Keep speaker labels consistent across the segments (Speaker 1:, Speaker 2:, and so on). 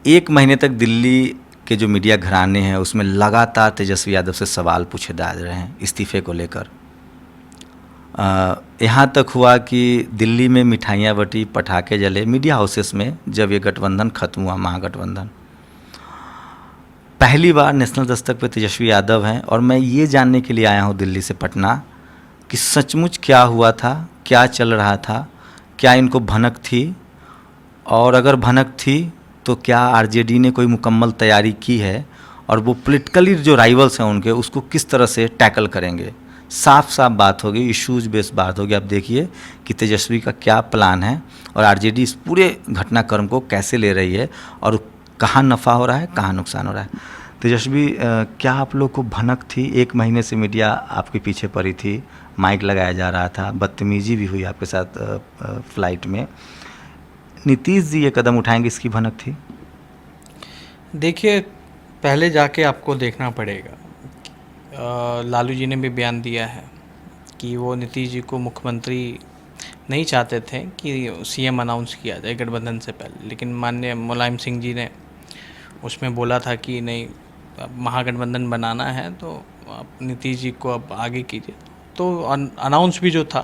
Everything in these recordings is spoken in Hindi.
Speaker 1: एक महीने तक दिल्ली के जो मीडिया घराने हैं उसमें लगातार तेजस्वी यादव से सवाल पूछे जा रहे हैं इस्तीफे को लेकर। यहाँ तक हुआ कि दिल्ली में मिठाइयाँ बटी, पटाखे जले मीडिया हाउसेस में जब ये गठबंधन खत्म हुआ, महागठबंधन। पहली बार नेशनल दस्तक पे तेजस्वी यादव हैं और मैं ये जानने के लिए आया हूँ दिल्ली से पटना कि सचमुच क्या हुआ था, क्या चल रहा था, क्या इनको भनक थी, और अगर भनक थी तो क्या आरजेडी ने कोई मुकम्मल तैयारी की है और वो पॉलिटिकली जो राइवल्स हैं उनके उसको किस तरह से टैकल करेंगे। साफ साफ बात होगी, इश्यूज बेस्ड बात होगी। आप देखिए कि तेजस्वी का क्या प्लान है और आरजेडी इस पूरे घटनाक्रम को कैसे ले रही है और कहाँ नफ़ा हो रहा है, कहाँ नुकसान हो रहा है। तेजस्वी, क्या आप लोग को भनक थी? एक महीने से मीडिया आपके पीछे पड़ी थी, माइक लगाया जा रहा था, बदतमीजी भी हुई आपके साथ फ्लाइट में। नीतीश जी ये कदम उठाएंगे, इसकी भनक थी?
Speaker 2: देखिए, पहले जाके आपको देखना पड़ेगा। लालू जी ने भी बयान दिया है कि वो नीतीश जी को मुख्यमंत्री नहीं चाहते थे कि सीएम अनाउंस किया जाए गठबंधन से पहले, लेकिन माननीय मुलायम सिंह जी ने उसमें बोला था कि नहीं, अब महागठबंधन बनाना है तो आप नीतीश जी को अब आगे कीजिए। तो अनाउंस भी जो था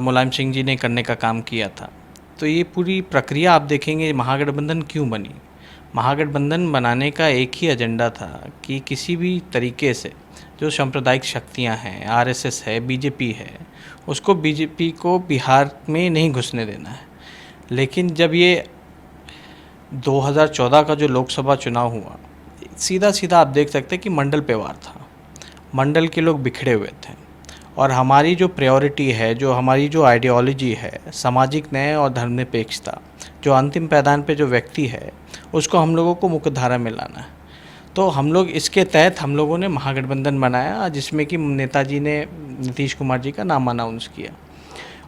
Speaker 2: मुलायम सिंह जी ने करने का काम किया था। तो ये पूरी प्रक्रिया आप देखेंगे, महागठबंधन क्यों बनी। महागठबंधन बनाने का एक ही एजेंडा था कि किसी भी तरीके से जो सांप्रदायिक शक्तियां हैं, आरएसएस है, बीजेपी है, उसको बीजेपी को बिहार में नहीं घुसने देना है। लेकिन जब ये 2014 का जो लोकसभा चुनाव हुआ, सीधा सीधा आप देख सकते हैं कि मंडल पे वार था। मंडल के लोग बिखरे हुए थे और हमारी जो प्रायोरिटी है, जो हमारी जो आइडियोलॉजी है, सामाजिक न्याय और धर्मनिरपेक्षता, जो अंतिम पैदान पे जो व्यक्ति है, उसको हम लोगों को मुख्यधारा में लाना है। तो हम लोग इसके तहत हम लोगों ने महागठबंधन बनाया, जिसमें कि नेताजी ने नीतीश कुमार जी का नाम अनाउंस किया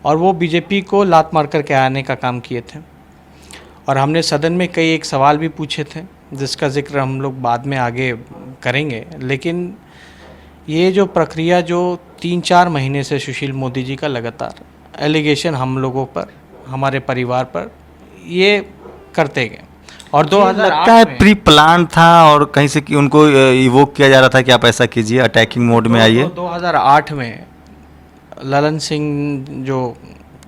Speaker 2: और वो बीजेपी को लात मार कर के आने का काम किए थे। और हमने सदन में कई एक सवाल भी पूछे थे, जिसका जिक्र हम लोग बाद में आगे करेंगे। लेकिन ये जो प्रक्रिया जो 3-4 महीने से सुशील मोदी जी का लगातार एलिगेशन हम लोगों पर, हमारे परिवार पर ये करते गए, और 2008
Speaker 1: लगता है प्री प्लान था और कहीं से कि उनको इवोक किया जा रहा था कि आप ऐसा कीजिए, अटैकिंग मोड में आइए।
Speaker 2: 2008 में ललन सिंह जो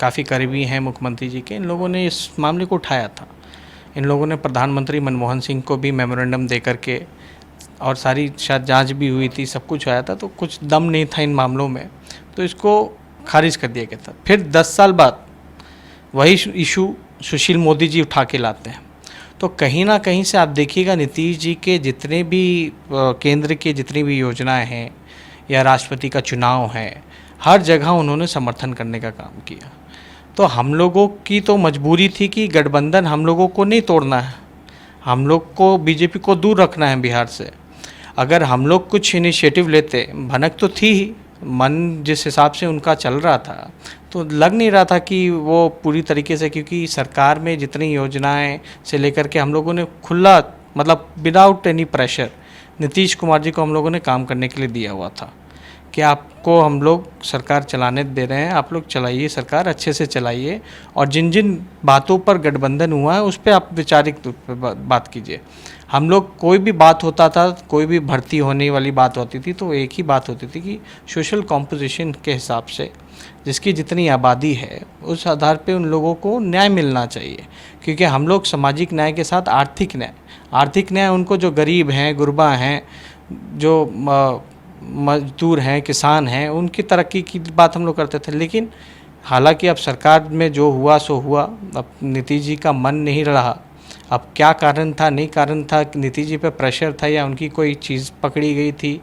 Speaker 2: काफ़ी करीबी हैं मुख्यमंत्री जी के, इन लोगों ने इस मामले को उठाया था। इन लोगों ने प्रधानमंत्री मनमोहन सिंह को भी मेमोरेंडम दे करके, और सारी शायद जांच भी हुई थी, सब कुछ आया था, तो कुछ दम नहीं था इन मामलों में, तो इसको खारिज कर दिया गया था। फिर 10 साल बाद वही इशू सुशील मोदी जी उठा के लाते हैं। तो कहीं ना कहीं से आप देखिएगा, नीतीश जी के जितने भी केंद्र के जितनी भी योजनाएं हैं या राष्ट्रपति का चुनाव है, हर जगह उन्होंने समर्थन करने का काम किया। तो हम लोगों की तो मजबूरी थी कि गठबंधन हम लोगों को नहीं तोड़ना है, हम लोग को बीजेपी को दूर रखना है बिहार से। अगर हम लोग कुछ इनिशिएटिव लेते, भनक तो थी ही, मन जिस हिसाब से उनका चल रहा था, तो लग नहीं रहा था कि वो पूरी तरीके से, क्योंकि सरकार में जितनी योजनाएं से लेकर के हम लोगों ने खुला, मतलब without any pressure, Nitish Kumar ji को हम लोगों ने काम करने के लिए दिया हुआ था कि आपको हम लोग सरकार चलाने दे रहे हैं, आप लोग चलाइए सरकार, अच्छे से चलाइए, और जिन जिन बातों पर गठबंधन हुआ है उस पर आप वैचारिक बात कीजिए। हम लोग कोई भी बात होता था, कोई भी भर्ती होने वाली बात होती थी, तो एक ही बात होती थी कि सोशल कॉम्पोजिशन के हिसाब से जिसकी जितनी आबादी है उस आधार पे उन लोगों को न्याय मिलना चाहिए। क्योंकि हम लोग सामाजिक न्याय के साथ आर्थिक न्याय उनको, जो गरीब हैं, गुरबा हैं, जो मजदूर हैं, किसान हैं, उनकी तरक्की की बात हम लोग करते थे। लेकिन हालांकि अब सरकार में जो हुआ सो हुआ, अब नीतीश जी का मन नहीं रहा। अब क्या कारण था, नहीं कारण था, नीतीश जी पे प्रेशर था या उनकी कोई चीज़ पकड़ी गई थी,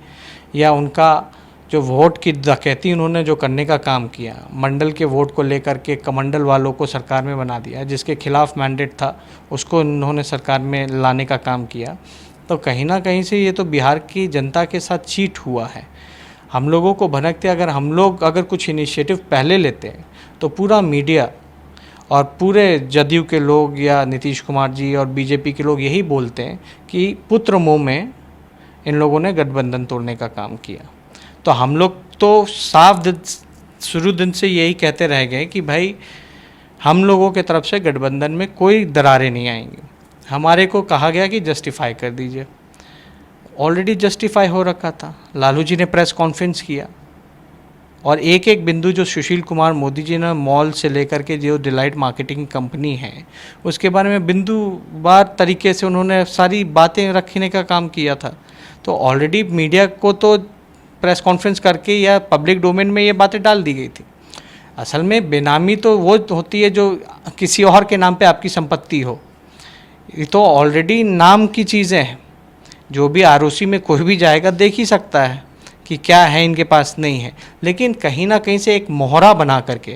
Speaker 2: या उनका जो वोट की डकैती उन्होंने जो करने का काम किया, मंडल के वोट को लेकर के कमंडल वालों को सरकार में बना दिया, जिसके खिलाफ मैंडेट था उसको उन्होंने सरकार में लाने का काम किया। तो कहीं ना कहीं से ये तो बिहार की जनता के साथ चीट हुआ है। हम लोगों को भनकते, अगर कुछ इनिशिएटिव पहले लेते हैं तो पूरा मीडिया और पूरे जदयू के लोग या नीतीश कुमार जी और बीजेपी के लोग यही बोलते हैं कि पुत्र मुँह में इन लोगों ने गठबंधन तोड़ने का काम किया। तो हम लोग तो साफ शुरू दिन से यही कहते रह गए कि भाई हम लोगों के तरफ से गठबंधन में कोई दरारें नहीं आएंगी। हमारे को कहा गया कि जस्टिफाई कर दीजिए। ऑलरेडी जस्टिफाई हो रखा था। लालू जी ने प्रेस कॉन्फ्रेंस किया और एक एक बिंदु जो सुशील कुमार मोदी जी ने मॉल से लेकर के जो डिलाइट मार्केटिंग कंपनी है उसके बारे में बिंदुवार तरीके से उन्होंने सारी बातें रखने का काम किया था। तो ऑलरेडी मीडिया को तो प्रेस कॉन्फ्रेंस करके या पब्लिक डोमेन में ये बातें डाल दी गई थी। असल में बेनामी तो वो होती है जो किसी और के नाम पे आपकी संपत्ति हो। ये तो ऑलरेडी नाम की चीज़ें हैं। जो भी आरओसी में कोई भी जाएगा देख ही सकता है कि क्या है इनके पास नहीं है। लेकिन कहीं ना कहीं से एक मोहरा बना करके,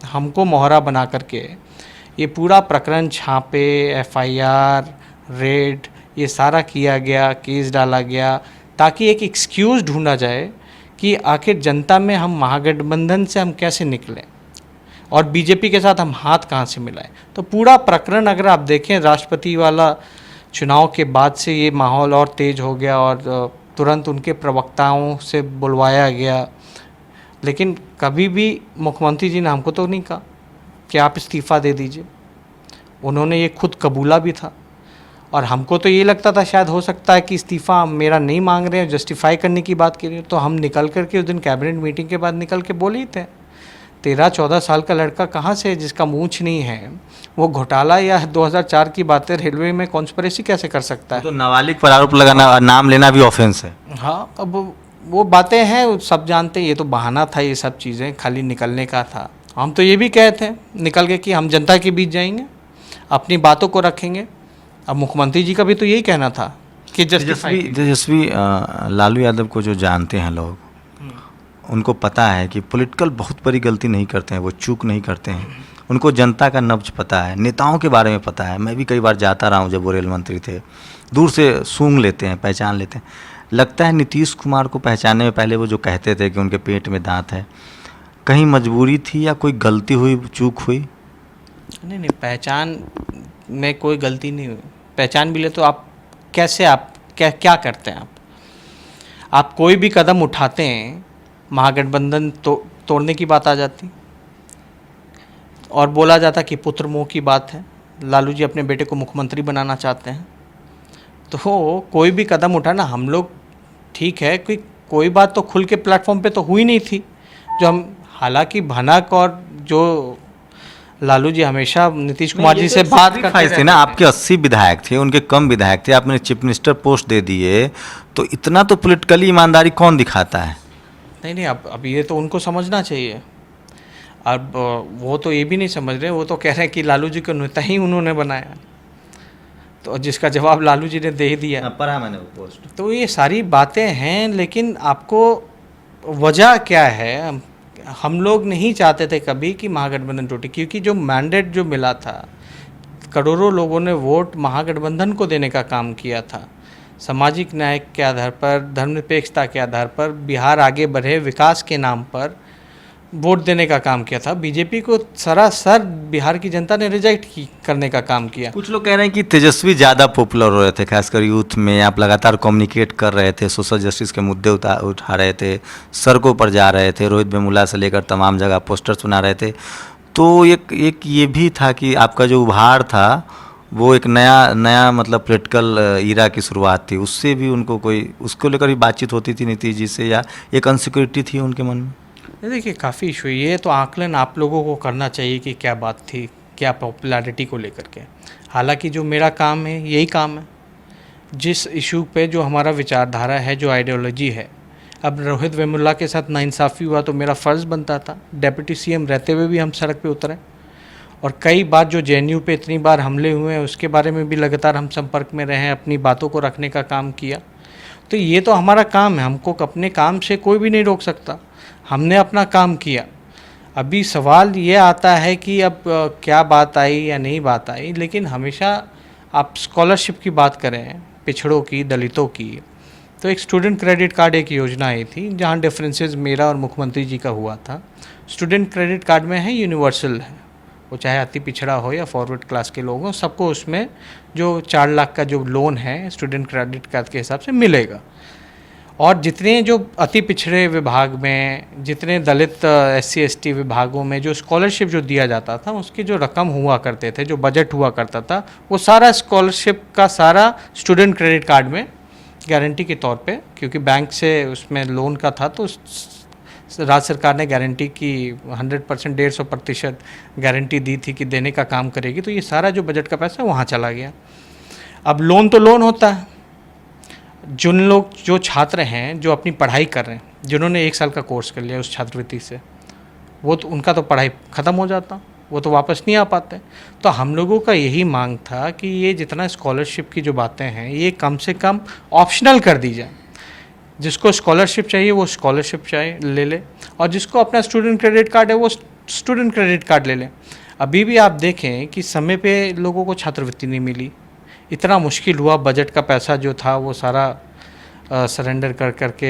Speaker 2: हमको मोहरा बना करके ये पूरा प्रकरण छापे, एफआईआर, रेड, ये सारा किया गया, केस डाला गया ताकि एक एक्सक्यूज़ ढूंढा जाए कि आखिर जनता में हम महागठबंधन से हम कैसे निकलें और बीजेपी के साथ हम हाथ कहाँ से मिलाएं। तो पूरा प्रकरण अगर आप देखें, राष्ट्रपति वाला चुनाव के बाद से ये माहौल और तेज हो गया और तुरंत उनके प्रवक्ताओं से बुलवाया गया। लेकिन कभी भी मुख्यमंत्री जी ने हमको तो नहीं कहा कि आप इस्तीफ़ा दे दीजिए। उन्होंने ये खुद कबूला भी था और हमको तो ये लगता था शायद हो सकता है कि इस्तीफ़ा मेरा नहीं मांग रहे हैं, जस्टिफाई करने की बात कर रहे हैं। तो हम निकल कर के उस दिन कैबिनेट मीटिंग के बाद निकल के बोले ही थे 13-14 साल का लड़का कहाँ से है जिसका मूंछ नहीं है, वो घोटाला या 2004 की बातें रेलवे में कॉन्स्पिरेसी कैसे कर सकता है।
Speaker 1: तो नाबालिग पर आरोप लगाना, नाम लेना भी ऑफेंस है।
Speaker 2: हाँ, अब वो बातें हैं, सब जानते हैं। ये तो बहाना था, ये सब चीज़ें खाली निकलने का था। हम तो ये भी कहे थे निकल के कि हम जनता के बीच जाएंगे, अपनी बातों को रखेंगे। अब मुख्यमंत्री जी का भी तो यही कहना था कि
Speaker 1: तेजस्वी लालू यादव को जो जानते हैं लोग, उनको पता है कि पॉलिटिकल बहुत बड़ी गलती नहीं करते हैं, वो चूक नहीं करते हैं। उनको जनता का नब्ज पता है, नेताओं के बारे में पता है। मैं भी कई बार जाता रहा हूँ जब वो रेल मंत्री थे, दूर से सूंघ लेते हैं, पहचान लेते हैं। लगता है नीतीश कुमार को पहचानने में पहले वो जो कहते थे कि उनके पेट में दांत है, कहीं मजबूरी थी या कोई गलती हुई, चूक हुई?
Speaker 2: नहीं, पहचान में कोई गलती नहीं हुई। पहचान भी ले तो आप कैसे, आप क्या करते हैं? आप कोई भी कदम उठाते हैं, महागठबंधन तोड़ने की बात आ जाती और बोला जाता कि पुत्र मोह की बात है, लालू जी अपने बेटे को मुख्यमंत्री बनाना चाहते हैं। तो कोई भी कदम उठाना, हम लोग ठीक है, कोई बात तो खुल के प्लेटफॉर्म पे तो हुई नहीं थी जो हम, हालांकि भनक और जो लालू जी हमेशा नीतीश कुमार जी से बात करते थे
Speaker 1: ना। आपके 80 विधायक थे, उनके कम विधायक थे, आपने चीफ मिनिस्टर पोस्ट दे दिए, तो इतना तो पॉलिटिकली ईमानदारी कौन दिखाता है?
Speaker 2: नहीं, अब ये तो उनको समझना चाहिए। अब वो तो ये भी नहीं समझ रहे, वो तो कह रहे हैं कि लालू जी को नेता ही उन्होंने बनाया, तो जिसका जवाब लालू जी ने दे ही दिया।
Speaker 1: पढ़ा मैंने वो पोस्ट।
Speaker 2: तो ये सारी बातें हैं, लेकिन आपको वजह क्या है? हम लोग नहीं चाहते थे कभी कि महागठबंधन टूटे, क्योंकि जो मैंडेट जो मिला था, करोड़ों लोगों ने वोट महागठबंधन को देने का काम किया था। सामाजिक न्याय के आधार पर, धर्मनिरपेक्षता के आधार पर, बिहार आगे बढ़े विकास के नाम पर वोट देने का काम किया था। बीजेपी को सरासर बिहार की जनता ने रिजेक्ट करने का काम किया।
Speaker 1: कुछ लोग कह रहे हैं कि तेजस्वी ज़्यादा पॉपुलर हो रहे थे, खासकर यूथ में। आप लगातार कम्युनिकेट कर रहे थे, सोशल जस्टिस के मुद्दे उठा रहे थे, सड़कों पर जा रहे थे, रोहित वेमुला से लेकर तमाम जगह पोस्टर्स बना रहे थे। तो एक ये भी था कि आपका जो उभार था वो एक नया मतलब पॉलिटिकल ईरा की शुरुआत थी। उससे भी उनको कोई, उसको लेकर भी बातचीत होती थी नीतीश जी से, या एक अनसिक्योरिटी थी उनके मन में?
Speaker 2: देखिए, काफ़ी इशू, ये तो आकलन आप लोगों को करना चाहिए कि क्या बात थी, क्या पॉपुलैरिटी को लेकर के। हालांकि जो मेरा काम है यही काम है, जिस इशू पे जो हमारा विचारधारा है, जो आइडियोलॉजी है। अब रोहित वेमुला के साथ नाइंसाफ़ी हुआ तो मेरा फ़र्ज़ बनता था, डिप्टी सीएम रहते हुए भी हम सड़क पे उतरे। और कई बार जो जेएनयू पे इतनी बार हमले हुए हैं उसके बारे में भी लगातार हम संपर्क में रहे हैं, अपनी बातों को रखने का काम किया। तो ये तो हमारा काम है, हमको अपने काम से कोई भी नहीं रोक सकता। हमने अपना काम किया। अभी सवाल ये आता है कि अब क्या बात आई या नहीं बात आई, लेकिन हमेशा आप स्कॉलरशिप की बात करें, पिछड़ों की, दलितों की, तो एक स्टूडेंट क्रेडिट कार्ड एक योजना आई थी जहाँ डिफरेंसेस मेरा और मुख्यमंत्री जी का हुआ था। स्टूडेंट क्रेडिट कार्ड में है, यूनिवर्सल है, वो चाहे अति पिछड़ा हो या फॉरवर्ड क्लास के लोग हों, सबको उसमें जो 4 लाख का जो लोन है स्टूडेंट क्रेडिट कार्ड के हिसाब से मिलेगा। और जितने जो अति पिछड़े विभाग में, जितने दलित SC ST विभागों में जो स्कॉलरशिप जो दिया जाता था, उसकी जो रकम हुआ करते थे, जो बजट हुआ करता था, वो सारा स्कॉलरशिप का सारा स्टूडेंट क्रेडिट कार्ड में गारंटी के तौर पे, क्योंकि बैंक से उसमें लोन का था, तो राज्य सरकार ने गारंटी की 100%, 150% गारंटी दी थी कि देने का काम करेगी। तो ये सारा जो बजट का पैसा वहाँ चला गया। अब लोन तो लोन होता है, जो छात्र हैं जो अपनी पढ़ाई कर रहे हैं, जिन्होंने 1 साल का कोर्स कर लिया उस छात्रवृत्ति से, वो तो उनका तो पढ़ाई ख़त्म हो जाता, वो तो वापस नहीं आ पाते। तो हम लोगों का यही मांग था कि ये जितना स्कॉलरशिप की जो बातें हैं, ये कम से कम ऑप्शनल कर दी जाए। जिसको स्कॉलरशिप चाहिए वो स्कॉलरशिप चाहिए ले ले, और जिसको अपना स्टूडेंट क्रेडिट कार्ड है वो स्टूडेंट क्रेडिट कार्ड ले ले। अभी भी आप देखें कि समय पे लोगों को छात्रवृत्ति नहीं मिली, इतना मुश्किल हुआ, बजट का पैसा जो था वो सारा सरेंडर कर करके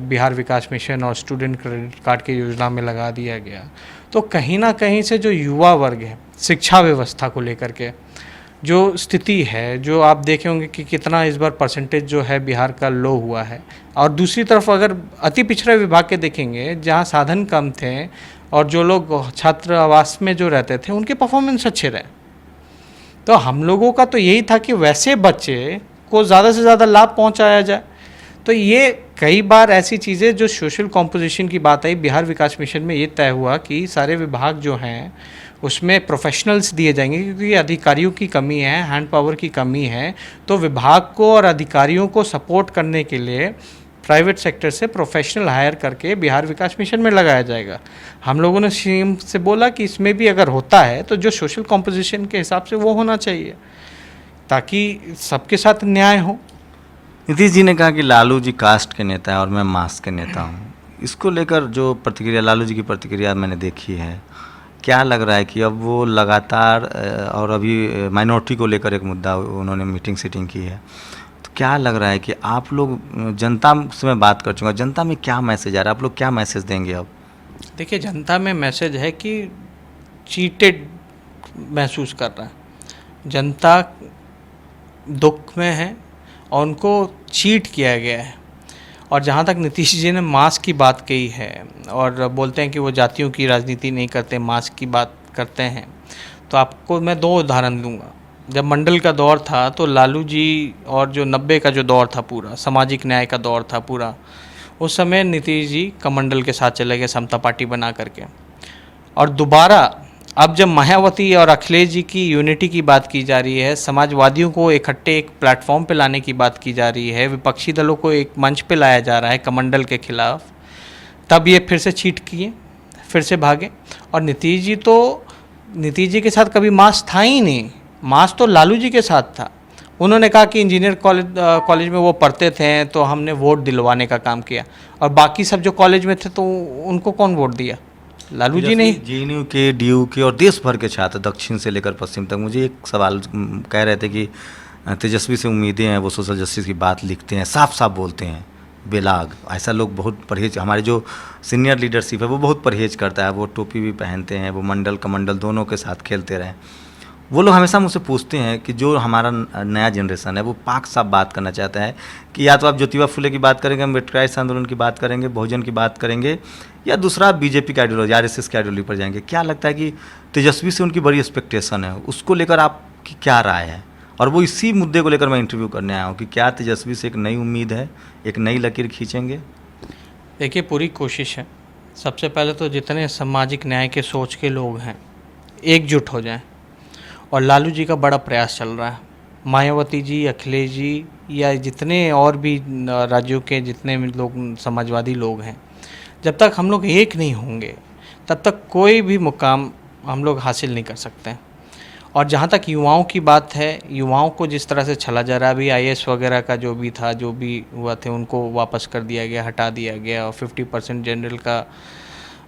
Speaker 2: बिहार विकास मिशन और स्टूडेंट क्रेडिट कार्ड की योजना में लगा दिया गया। तो कहीं ना कहीं से जो युवा वर्ग है, शिक्षा व्यवस्था को लेकर के जो स्थिति है, जो आप देखे होंगे कि कितना इस बार परसेंटेज जो है बिहार का लो हुआ है। और दूसरी तरफ अगर अति पिछड़े विभाग के देखेंगे, जहाँ साधन कम थे और जो लोग छात्र आवास में जो रहते थे, उनके परफॉर्मेंस अच्छे रहे। तो हम लोगों का तो यही था कि वैसे बच्चे को ज़्यादा से ज़्यादा लाभ पहुंचाया जाए। तो ये कई बार ऐसी चीज़ें जो सोशल कॉम्पोजिशन की बात आई, बिहार विकास मिशन में ये तय हुआ कि सारे विभाग जो हैं उसमें प्रोफेशनल्स दिए जाएंगे, क्योंकि अधिकारियों की कमी है, हैंड पावर की कमी है। तो विभाग को और अधिकारियों को सपोर्ट करने के लिए प्राइवेट सेक्टर से प्रोफेशनल हायर करके बिहार विकास मिशन में लगाया जाएगा। हम लोगों ने सीएम से बोला कि इसमें भी अगर होता है तो जो सोशल कॉम्पोजिशन के हिसाब से वो होना चाहिए, ताकि सबके साथ न्याय हो।
Speaker 1: नीतीश जी ने कहा कि लालू जी कास्ट के नेता है और मैं मास के नेता हूँ। इसको लेकर जो प्रतिक्रिया, लालू जी की प्रतिक्रिया मैंने देखी है, क्या लग रहा है कि अब वो लगातार और अभी माइनॉरिटी को लेकर एक मुद्दा उन्होंने मीटिंग सीटिंग की है, तो क्या लग रहा है कि आप लोग, जनता से मैं बात कर चुका, जनता में क्या मैसेज आ रहा है, आप लोग क्या मैसेज देंगे अब?
Speaker 2: देखिए, जनता में मैसेज है कि चीटेड महसूस कर रहा है, जनता दुख में है और उनको चीट किया गया है। और जहाँ तक नीतीश जी ने मास की बात कही है और बोलते हैं कि वो जातियों की राजनीति नहीं करते, मास की बात करते हैं, तो आपको मैं 2 उदाहरण दूंगा। जब मंडल का दौर था तो लालू जी और जो 90 का जो दौर था, पूरा सामाजिक न्याय का दौर था पूरा, उस समय नीतीश जी कमंडल के साथ चले गए समता पार्टी बना करके। और दोबारा अब जब मायावती और अखिलेश जी की यूनिटी की बात की जा रही है, समाजवादियों को इकट्ठे एक प्लेटफॉर्म पे लाने की बात की जा रही है, विपक्षी दलों को एक मंच पे लाया जा रहा है कमंडल के खिलाफ, तब ये फिर से चीट किए, फिर से भागे। और नीतीश जी के साथ कभी मास था ही नहीं, मास तो लालू जी के साथ था। उन्होंने कहा कि इंजीनियर कॉलेज में वो पढ़ते थे तो हमने वोट दिलवाने का काम किया, और बाकी सब जो कॉलेज में थे तो उनको कौन वोट दिया? लालू जी ने।
Speaker 1: JNU के, DU के और देश भर के छात्र दक्षिण से लेकर पश्चिम तक मुझे एक सवाल कह रहे थे कि तेजस्वी से उम्मीदें हैं, वो सोशल जस्टिस की बात लिखते हैं, साफ साफ बोलते हैं, बेलाग। ऐसा लोग बहुत परहेज, हमारे जो सीनियर लीडरशिप है वो बहुत परहेज करता है, वो टोपी भी पहनते हैं, वो मंडल कमंडल दोनों के साथ खेलते रहे। वो लोग हमेशा मुझसे पूछते हैं कि जो हमारा नया जनरेशन है वो पाक साफ बात करना चाहता है कि या तो आप ज्योतिबा फुले की बात करेंगे, अम्बेडकर आंदोलन की बात करेंगे, बहुजन की बात करेंगे, या दूसरा बीजेपी का आइडियोलॉजी, RSS की आइडियोलॉजी पर जाएंगे। क्या लगता है कि तेजस्वी से उनकी बड़ी एक्सपेक्टेशन है, उसको लेकर आपकी क्या राय है? और वो इसी मुद्दे को लेकर मैं इंटरव्यू करने आया हूँ कि क्या तेजस्वी से एक नई उम्मीद है, एक नई लकीर खींचेंगे?
Speaker 2: देखिए, पूरी कोशिश है। सबसे पहले तो जितने सामाजिक न्याय के सोच के लोग हैं एकजुट हो जाएं, और लालू जी का बड़ा प्रयास चल रहा है, मायावती जी, अखिलेश जी, या जितने और भी राज्यों के जितने भी लोग समाजवादी लोग हैं, जब तक हम लोग एक नहीं होंगे तब तक कोई भी मुकाम हम लोग हासिल नहीं कर सकते हैं। और जहाँ तक युवाओं की बात है, युवाओं को जिस तरह से छला जा रहा है, अभी IAS वगैरह का जो भी था, जो भी हुआ थे, उनको वापस कर दिया गया, हटा दिया गया, और 50% जनरल का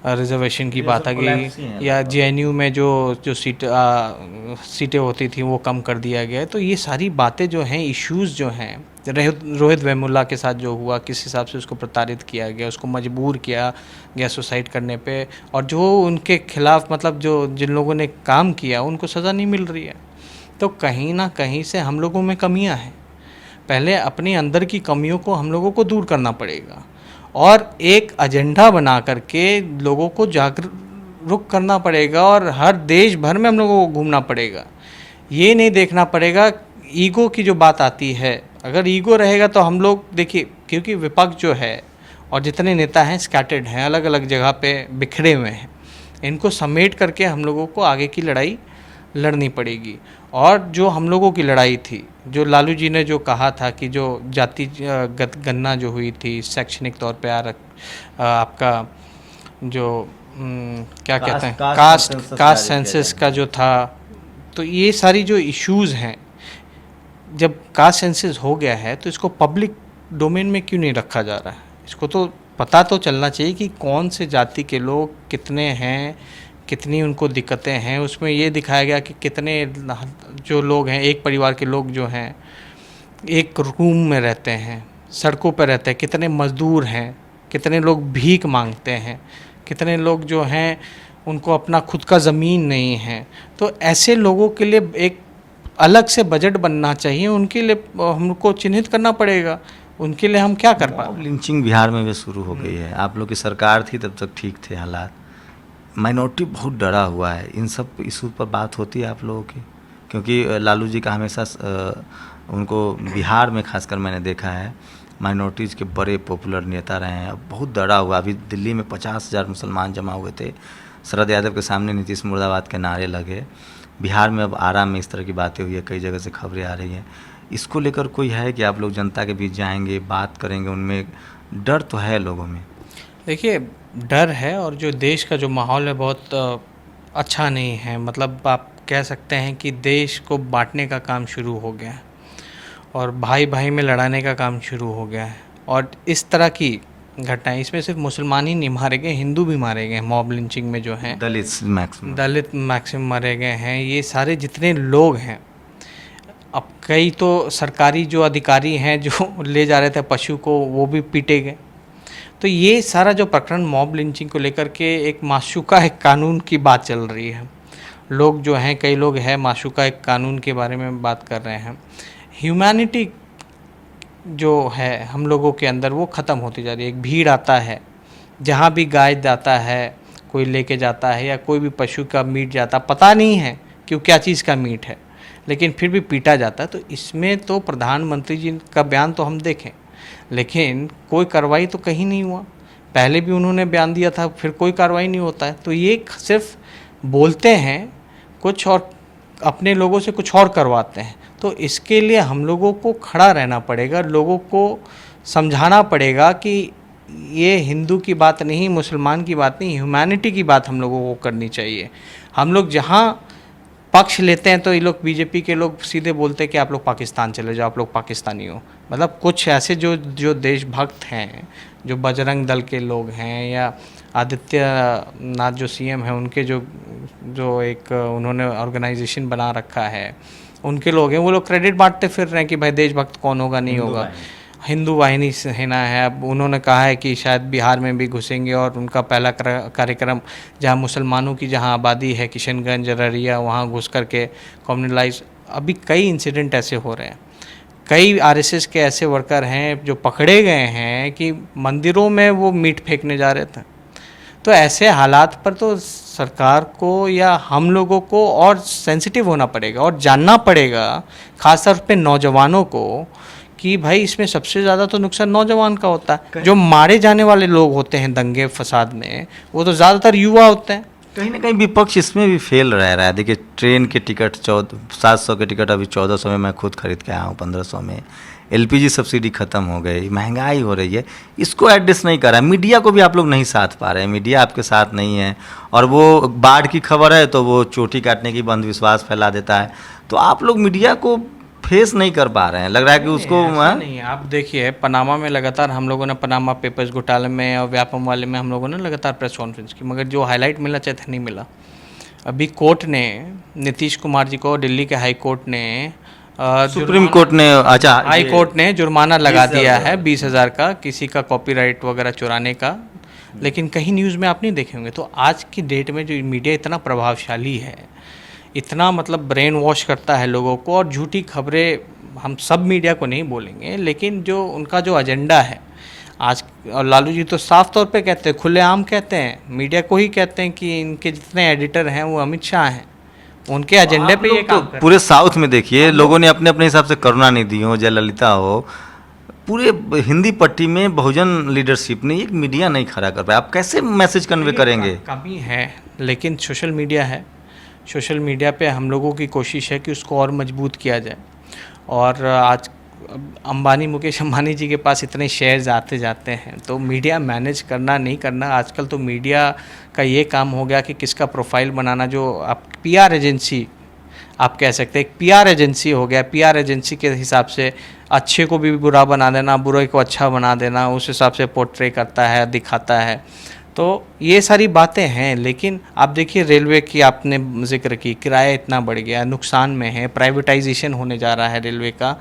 Speaker 2: रिजर्वेशन की बात आ गई, या JNU में जो सीटें होती थी वो कम कर दिया गया। तो ये सारी बातें जो हैं, इश्यूज़ जो हैं, रोहित वेमुला के साथ जो हुआ, किस हिसाब से उसको प्रताड़ित किया गया, उसको मजबूर किया गया सुसाइड करने पे, और जो उनके खिलाफ मतलब जो जिन लोगों ने काम किया उनको सज़ा नहीं मिल रही है। तो कहीं ना कहीं से हम लोगों में कमियां हैं। पहले अपने अंदर की कमियों को हम लोगों को दूर करना पड़ेगा और एक एजेंडा बना करके लोगों को जागरूक करना पड़ेगा और हर देश भर में हम लोगों को घूमना पड़ेगा। ये नहीं देखना पड़ेगा ईगो की जो बात आती है, अगर ईगो रहेगा तो हम लोग देखिए, क्योंकि विपक्ष जो है और जितने नेता हैं स्कैटर्ड हैं, अलग अलग जगह पे बिखरे हुए हैं, इनको समेट करके हम लोगों को आगे की लड़ाई लड़नी पड़ेगी। और जो हम लोगों की लड़ाई थी, जो लालू जी ने जो कहा था कि जो जाति गणना जो हुई थी शैक्षणिक तौर पे आपका जो क्या कहते हैं कास्ट सेंसस का जो था, तो ये सारी जो इश्यूज़ हैं, जब कास्ट सेंसस हो गया है तो इसको पब्लिक डोमेन में क्यों नहीं रखा जा रहा है? इसको तो पता तो चलना चाहिए कि कौन से जाति के लोग कितने हैं, कितनी उनको दिक्कतें हैं। उसमें ये दिखाया गया कि कितने जो लोग हैं, एक परिवार के लोग जो हैं एक रूम में रहते हैं, सड़कों पर रहते हैं, कितने मज़दूर हैं, कितने लोग भीख मांगते हैं, कितने लोग जो हैं उनको अपना खुद का ज़मीन नहीं है। तो ऐसे लोगों के लिए एक अलग से बजट बनना चाहिए, उनके लिए हमको चिन्हित करना पड़ेगा, उनके लिए हम क्या कर पाए।
Speaker 1: लिंचिंग बिहार में भी शुरू हो गई है। आप लोग की सरकार थी तब तक ठीक थे हालात, माइनॉरिटी बहुत डरा हुआ है। इन सब इशू पर बात होती है आप लोगों की? क्योंकि लालू जी का हमेशा उनको बिहार में खासकर मैंने देखा है माइनॉरिटीज़ के बड़े पॉपुलर नेता रहे हैं। बहुत डरा हुआ, अभी दिल्ली में 50,000 मुसलमान जमा हुए थे, शरद यादव के सामने नीतीश मुर्दाबाद के नारे लगे। बिहार में अब आरा में इस तरह की बातें हुई है, कई जगह से खबरें आ रही हैं। इसको लेकर कोई है कि आप लोग जनता के बीच जाएंगे, बात करेंगे? उनमें डर तो है लोगों में।
Speaker 2: देखिए, डर है और जो देश का जो माहौल है बहुत अच्छा नहीं है। मतलब आप कह सकते हैं कि देश को बांटने का काम शुरू हो गया है और भाई भाई में लड़ाने का काम शुरू हो गया है। और इस तरह की घटनाएं, इसमें सिर्फ मुसलमान ही नहीं मारे गए, हिंदू भी मारे गए। मॉब लिंचिंग में जो हैं दलित मैक्सिमम मारे गए हैं। ये सारे जितने लोग हैं, अब कई तो सरकारी जो अधिकारी हैं जो ले जा रहे थे पशु को, वो भी पीटे गए। तो ये सारा जो प्रकरण मॉब लिंचिंग को लेकर के एक माशूका एक कानून की बात चल रही है। लोग जो हैं, कई लोग हैं माशूका एक कानून के बारे में बात कर रहे हैं। ह्यूमैनिटी जो है हम लोगों के अंदर वो ख़त्म होती जा रही है। एक भीड़ आता है, जहाँ भी गाय जाता है कोई लेके जाता है, या कोई भी पशु का मीट जाता, पता नहीं है कि क्या चीज़ का मीट है, लेकिन फिर भी पीटा जाता है। तो इसमें तो प्रधानमंत्री जी का बयान तो हम देखें, लेकिन कोई कार्रवाई तो कहीं नहीं हुआ। पहले भी उन्होंने बयान दिया था, फिर कोई कार्रवाई नहीं होता है। तो ये सिर्फ बोलते हैं कुछ और अपने लोगों से कुछ और करवाते हैं। तो इसके लिए हम लोगों को खड़ा रहना पड़ेगा, लोगों को समझाना पड़ेगा कि ये हिंदू की बात नहीं, मुसलमान की बात नहीं, ह्यूमैनिटी की बात हम लोगों को करनी चाहिए। हम लोग जहाँ पक्ष लेते हैं तो ये लोग बीजेपी के लोग सीधे बोलते हैं कि आप लोग पाकिस्तान चले जाओ, आप लोग पाकिस्तानी हो। मतलब कुछ ऐसे जो देशभक्त हैं, जो बजरंग दल के लोग हैं, या आदित्यनाथ जो सीएम हैं उनके जो एक उन्होंने ऑर्गेनाइजेशन बना रखा है, उनके लोग हैं, वो लोग क्रेडिट बांटते फिर रहे हैं कि भाई देशभक्त कौन होगा, नहीं होगा। हिंदू वाहिनी सेना है, अब उन्होंने कहा है कि शायद बिहार में भी घुसेंगे और उनका पहला कार्यक्रम जहां मुसलमानों की जहां आबादी है, किशनगंज, अररिया, वहां घुस करके कम्युनलाइज। अभी कई इंसिडेंट ऐसे हो रहे हैं। कई आरएसएस के ऐसे वर्कर हैं जो पकड़े गए हैं कि मंदिरों में वो मीट फेंकने जा रहे थे। तो ऐसे हालात पर तो सरकार को या हम लोगों को और सेंसिटिव होना पड़ेगा और जानना पड़ेगा, खासतौर पे नौजवानों को, कि भाई इसमें सबसे ज़्यादा तो नुकसान नौजवान का होता है। जो मारे जाने वाले लोग होते हैं दंगे फसाद में, वो तो ज़्यादातर युवा होते हैं।
Speaker 1: कहीं ना कहीं विपक्ष इसमें भी फेल रह रहा है। देखिए, ट्रेन के टिकट 700 के टिकट अभी 1400 में मैं खुद खरीद के आया हूँ, 1500 में। एलपीजी सब्सिडी ख़त्म हो गई, महंगाई हो रही है, इसको एडजस्ट नहीं कर रहा है। मीडिया को भी आप लोग नहीं साथ पा रहे हैं, मीडिया आपके साथ नहीं है। और वो बाढ़ की खबर है तो वो चोटी काटने की अंधविश्वास फैला देता है। तो आप लोग मीडिया को फेस नहीं कर पा रहे हैं, लग रहा है कि उसको
Speaker 2: नहीं। आप देखिए, पनामा में लगातार हम लोगों ने, पनामा पेपर्स घोटाले में और व्यापम वाले में हम लोगों ने लगातार प्रेस कॉन्फ्रेंस की, मगर जो हाईलाइट मिलना चाहिए था नहीं मिला। अभी कोर्ट ने नीतीश कुमार जी को, दिल्ली के हाई कोर्ट ने,
Speaker 1: सुप्रीम कोर्ट ने, अच्छा
Speaker 2: हाई कोर्ट ने जुर्माना लगा दिया है 20,000 का, किसी का कॉपीराइट वगैरह चुराने का। लेकिन कहीं न्यूज़ में आप नहीं देखे होंगे। तो आज की डेट में जो मीडिया इतना प्रभावशाली है, इतना मतलब ब्रेन वॉश करता है लोगों को और झूठी खबरें हम सब मीडिया को नहीं बोलेंगे, लेकिन जो उनका जो एजेंडा है आज, और लालू जी तो साफ तौर पे कहते हैं, खुलेआम कहते हैं, मीडिया को ही कहते हैं कि इनके जितने एडिटर हैं वो अमित शाह हैं, उनके एजेंडे पे ये काम कर रहे हैं।
Speaker 1: पूरे साउथ में देखिए, लोगों ने अपने अपने हिसाब से करुणानिधि हो, जयललिता हो, पूरे हिंदी पट्टी में बहुजन लीडरशिप ने एक मीडिया नहीं खड़ा कर पाया। आप कैसे मैसेज कन्वे करेंगे?
Speaker 2: कमी है, लेकिन सोशल मीडिया है, सोशल मीडिया पे हम लोगों की कोशिश है कि उसको और मजबूत किया जाए। और आज अंबानी, मुकेश अंबानी जी के पास इतने शेयर्स आते जाते हैं, तो मीडिया मैनेज करना नहीं करना, आजकल तो मीडिया का ये काम हो गया कि किसका प्रोफाइल बनाना, जो आप पीआर एजेंसी आप कह सकते हैं, एक पीआर एजेंसी हो गया। पीआर एजेंसी के हिसाब से अच्छे को भी बुरा बना देना, बुरे को अच्छा बना देना, उस हिसाब से पोर्ट्रे करता है, दिखाता है। तो ये सारी बातें हैं। लेकिन आप देखिए, रेलवे की आपने जिक्र की, किराया इतना बढ़ गया, नुकसान में है, प्राइवेटाइजेशन होने जा रहा है रेलवे का।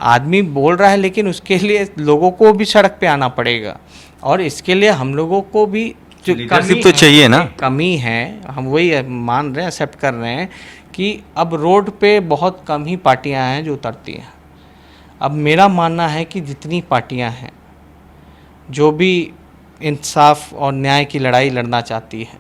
Speaker 2: आदमी बोल रहा है, लेकिन उसके लिए लोगों को भी सड़क पे आना पड़ेगा, और इसके लिए हम लोगों को भी जो
Speaker 1: लीडरशिप तो चाहिए ना,
Speaker 2: कमी है, हम वही मान रहे हैं, एक्सेप्ट कर रहे हैं कि अब रोड पे बहुत कम ही पार्टियां हैं जो उतरती हैं। अब मेरा मानना है कि जितनी पार्टियां हैं जो भी इंसाफ और न्याय की लड़ाई लड़ना चाहती है,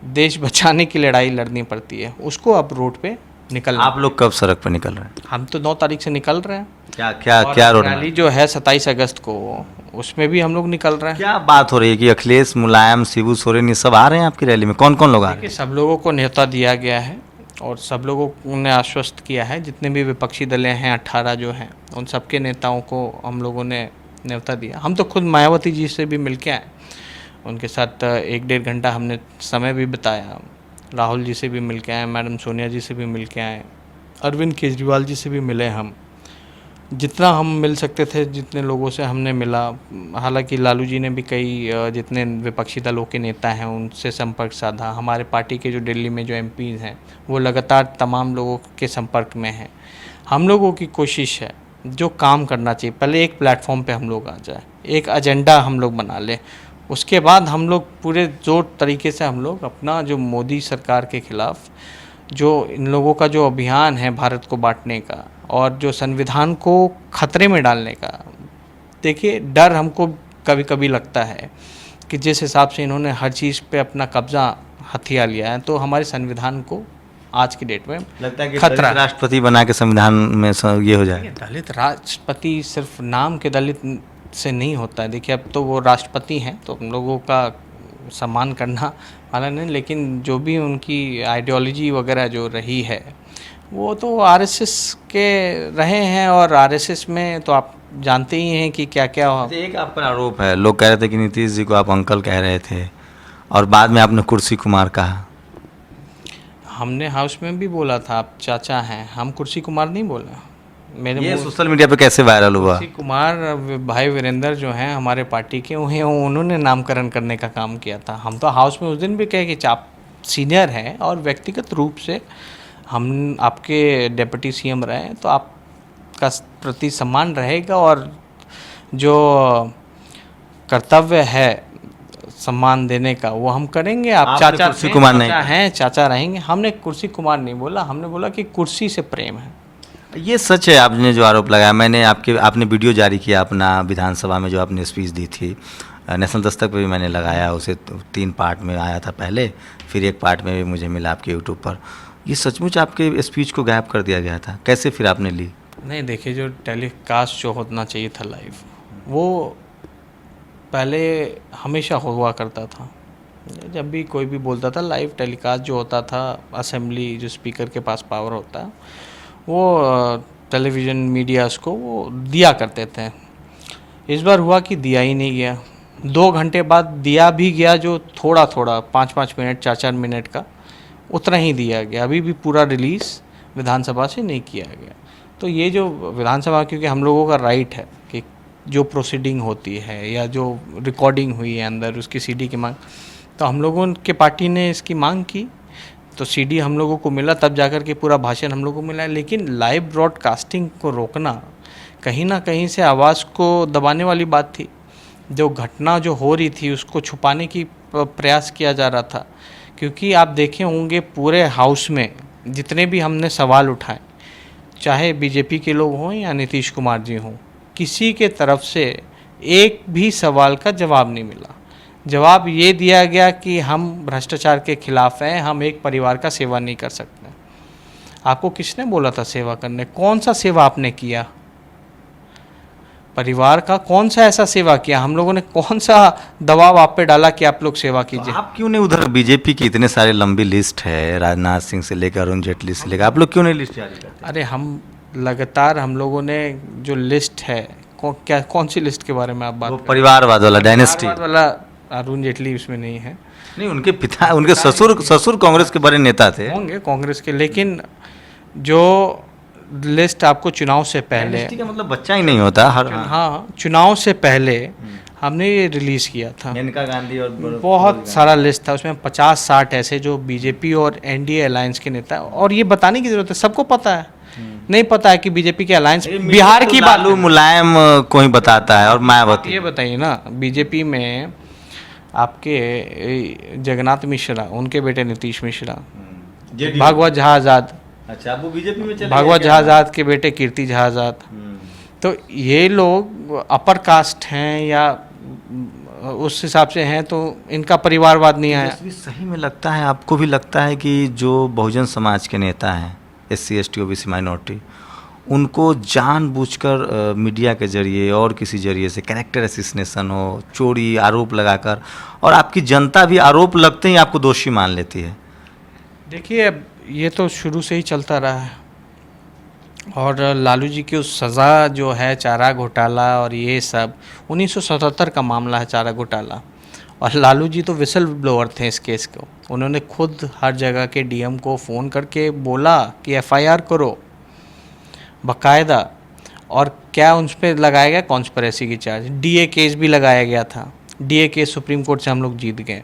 Speaker 2: देश बचाने की लड़ाई लड़नी पड़ती है, उसको अब रोड पे निकलना।
Speaker 1: आप लोग कब सड़क पर निकल रहे हैं?
Speaker 2: हम तो 9 तारीख से निकल रहे हैं।
Speaker 1: क्या क्या क्या रोड
Speaker 2: रैली जो है 27 अगस्त को, उसमें भी हम लोग निकल रहे हैं।
Speaker 1: क्या बात हो रही है कि अखिलेश, मुलायम, शिबू सोरेन ये सब आ रहे हैं आपकी रैली में? कौन कौन लोग आ रहे हैं?
Speaker 2: सब लोगों को न्योता दिया गया है और सब लोगों ने आश्वस्त किया है, जितने भी विपक्षी दलें हैं 18 जो हैं, उन सबके नेताओं को हम लोगों ने न्योता दिया। हम तो खुद मायावती जी से भी मिल के आए, उनके साथ 1-1.5 घंटा हमने समय भी बिताया। राहुल जी से भी मिल के आए, मैडम सोनिया जी से भी मिल के आए, अरविंद केजरीवाल जी से भी मिले। हम जितना हम मिल सकते थे, जितने लोगों से हमने मिला। हालांकि लालू जी ने भी कई जितने विपक्षी दलों के नेता हैं उनसे संपर्क साधा। हमारे पार्टी के जो दिल्ली में जो एमपीज़ हैं वो लगातार तमाम लोगों के संपर्क में हैं। हम लोगों की कोशिश है, जो काम करना चाहिए, पहले एक प्लेटफॉर्म पे हम लोग आ जाए, एक एजेंडा हम लोग बना लें, उसके बाद हम लोग पूरे जोर तरीके से हम लोग अपना जो मोदी सरकार के ख़िलाफ़ जो इन लोगों का जो अभियान है भारत को बांटने का और जो संविधान को खतरे में डालने का, देखिए डर हमको कभी कभी लगता है कि जिस हिसाब से इन्होंने हर चीज़ पे अपना कब्जा हथिया लिया है, तो हमारे संविधान को आज की डेट में
Speaker 1: लगता है कि
Speaker 2: खतरा।
Speaker 1: राष्ट्रपति बना के संविधान में ये हो जाए।
Speaker 2: दलित राष्ट्रपति सिर्फ नाम के दलित से नहीं होता है। देखिए, अब तो वो राष्ट्रपति हैं, तो हम लोगों का सम्मान करना वाला नहीं, लेकिन जो भी उनकी आइडियोलॉजी वगैरह जो रही है वो तो आरएसएस के रहे हैं, और आरएसएस में तो आप जानते ही हैं कि क्या क्या हो।
Speaker 1: एक आप पर आरोप है, लोग कह रहे थे कि नीतीश जी को आप अंकल कह रहे थे और बाद में आपने कुर्सी कुमार कहा।
Speaker 2: हमने हाउस में भी बोला था आप चाचा हैं, हम कुर्सी कुमार नहीं बोला। मेरे
Speaker 1: ये सोशल मीडिया पे कैसे वायरल हुआ?
Speaker 2: कुर्सी कुमार भाई वीरेंद्र जो हैं हमारे पार्टी के, उन्होंने नामकरण करने का काम किया था। हम तो हाउस में उस दिन भी कहे कि आप सीनियर हैं और व्यक्तिगत रूप से हम आपके डिप्टी सीएम रहे हैं, तो आपका प्रति सम्मान रहेगा, और जो कर्तव्य है सम्मान देने का वो हम करेंगे। आप चाचा
Speaker 1: कुर्सी कुमार नहीं
Speaker 2: हैं, चाचा रहेंगे। हमने कुर्सी कुमार नहीं बोला, हमने बोला कि कुर्सी से प्रेम है।
Speaker 1: ये सच है आपने जो आरोप लगाया? मैंने आपने वीडियो जारी किया अपना विधानसभा में, जो आपने स्पीच दी थी, नेशनल दस्तक पे भी मैंने लगाया उसे, 3 पार्ट में आया था पहले, फिर एक पार्ट में भी मुझे मिला आपके यूट्यूब पर। ये सचमुच आपके स्पीच को गायब कर दिया गया था, कैसे फिर आपने ली?
Speaker 2: नहीं, देखिए, जो टेलीकास्ट जो होना चाहिए था लाइव, वो पहले हमेशा हुआ करता था। जब भी कोई भी बोलता था, लाइव टेलीकास्ट जो होता था, असेंबली जो स्पीकर के पास पावर होता है, वो टेलीविज़न मीडियाज़ को वो दिया करते थे। इस बार हुआ कि दिया ही नहीं गया। 2 घंटे बाद दिया भी गया, जो थोड़ा थोड़ा 5-5 मिनट 4-4 मिनट का, उतना ही दिया गया। अभी भी पूरा रिलीज़ विधानसभा से नहीं किया गया। तो ये जो विधानसभा, क्योंकि हम लोगों का राइट है कि जो प्रोसीडिंग होती है या जो रिकॉर्डिंग हुई है अंदर, उसकी सीडी की मांग, तो हम लोगों के पार्टी ने इसकी मांग की, तो सीडी हम लोगों को मिला, तब जाकर के पूरा भाषण हम लोगों को मिला। लेकिन लाइव ब्रॉडकास्टिंग को रोकना कहीं ना कहीं से आवाज़ को दबाने वाली बात थी। जो घटना जो हो रही थी उसको छुपाने की प्रयास किया जा रहा था। क्योंकि आप देखे होंगे पूरे हाउस में जितने भी हमने सवाल उठाए, चाहे बीजेपी के लोग हों या नीतीश कुमार जी हों, किसी के तरफ से एक भी सवाल का जवाब नहीं मिला। जवाब ये दिया गया कि हम भ्रष्टाचार के खिलाफ हैं, हम एक परिवार का सेवा नहीं कर सकते। आपको किसने बोला था सेवा करने? कौन सा सेवा आपने किया? परिवार का कौन सा ऐसा सेवा किया? हम लोगों ने कौन सा दबाव आप पे डाला कि आप लोग सेवा कीजिए?
Speaker 1: तो आप क्यों नहीं उधर, बीजेपी की इतने सारे लंबी लिस्ट है, राजनाथ सिंह से लेकर अरुण जेटली से लेकर, आप लोग क्यों नहीं लिस्ट जारी करते?
Speaker 2: अरे हम लगातार, हम लोगों ने जो लिस्ट है, क्या कौन सी लिस्ट के बारे में आप बात
Speaker 1: वो
Speaker 2: कर
Speaker 1: परिवारवाद वाला, डायनेस्टी
Speaker 2: वाला? अरुण जेटली उसमें नहीं है।
Speaker 1: नहीं, उनके पिता, उनके ससुर कांग्रेस के बड़े नेता थे।
Speaker 2: होंगे कांग्रेस के, लेकिन जो लिस्ट आपको चुनाव से पहले,
Speaker 1: डायनेस्टी का मतलब बच्चा ही नहीं होता हर।
Speaker 2: हाँ, चुनाव से पहले हमने ये रिलीज़ किया था।
Speaker 1: मेनका गांधी और
Speaker 2: बहुत सारा लिस्ट था उसमें, 50-60 ऐसे जो बीजेपी और एनडीए अलायंस के नेता। और ये बताने की जरूरत है, सबको पता है, नहीं पता है कि बीजेपी के अलायंस बिहार की बात,
Speaker 1: लालू मुलायम को ही बताता है और मायावती।
Speaker 2: ये बताइए ना, बीजेपी में आपके जगन्नाथ मिश्रा, उनके बेटे नीतीश मिश्रा, भागवत झा आज़ाद,
Speaker 1: अच्छा, वो बीजेपी में चले
Speaker 2: भागवत झा आज़ाद के बेटे कीर्ति झा आज़ाद, तो ये लोग अपर कास्ट हैं या उस हिसाब से हैं, तो इनका परिवारवाद नहीं आया।
Speaker 1: सही में लगता है, आपको भी लगता है कि जो बहुजन समाज के नेता हैं, SC ST OBC माइनॉरिटी, उनको जानबूझकर मीडिया के जरिए और किसी जरिए से कैरेक्टर असैसिनेशन हो, चोरी आरोप लगाकर, और आपकी जनता भी आरोप लगते ही आपको दोषी मान लेती है?
Speaker 2: देखिए, ये तो शुरू से ही चलता रहा है, और लालू जी की उस सज़ा जो है चारा घोटाला और ये सब 1977 का मामला है, चारा घोटाला, और लालू जी तो विसल ब्लोअर थे इस केस को। उन्होंने खुद हर जगह के DM को फ़ोन करके बोला कि FIR करो बाकायदा, और क्या उन पर लगाया गया? कॉन्स्पिरेसी की चार्ज। DA केस भी लगाया गया था, DA केस सुप्रीम कोर्ट से हम लोग जीत गए।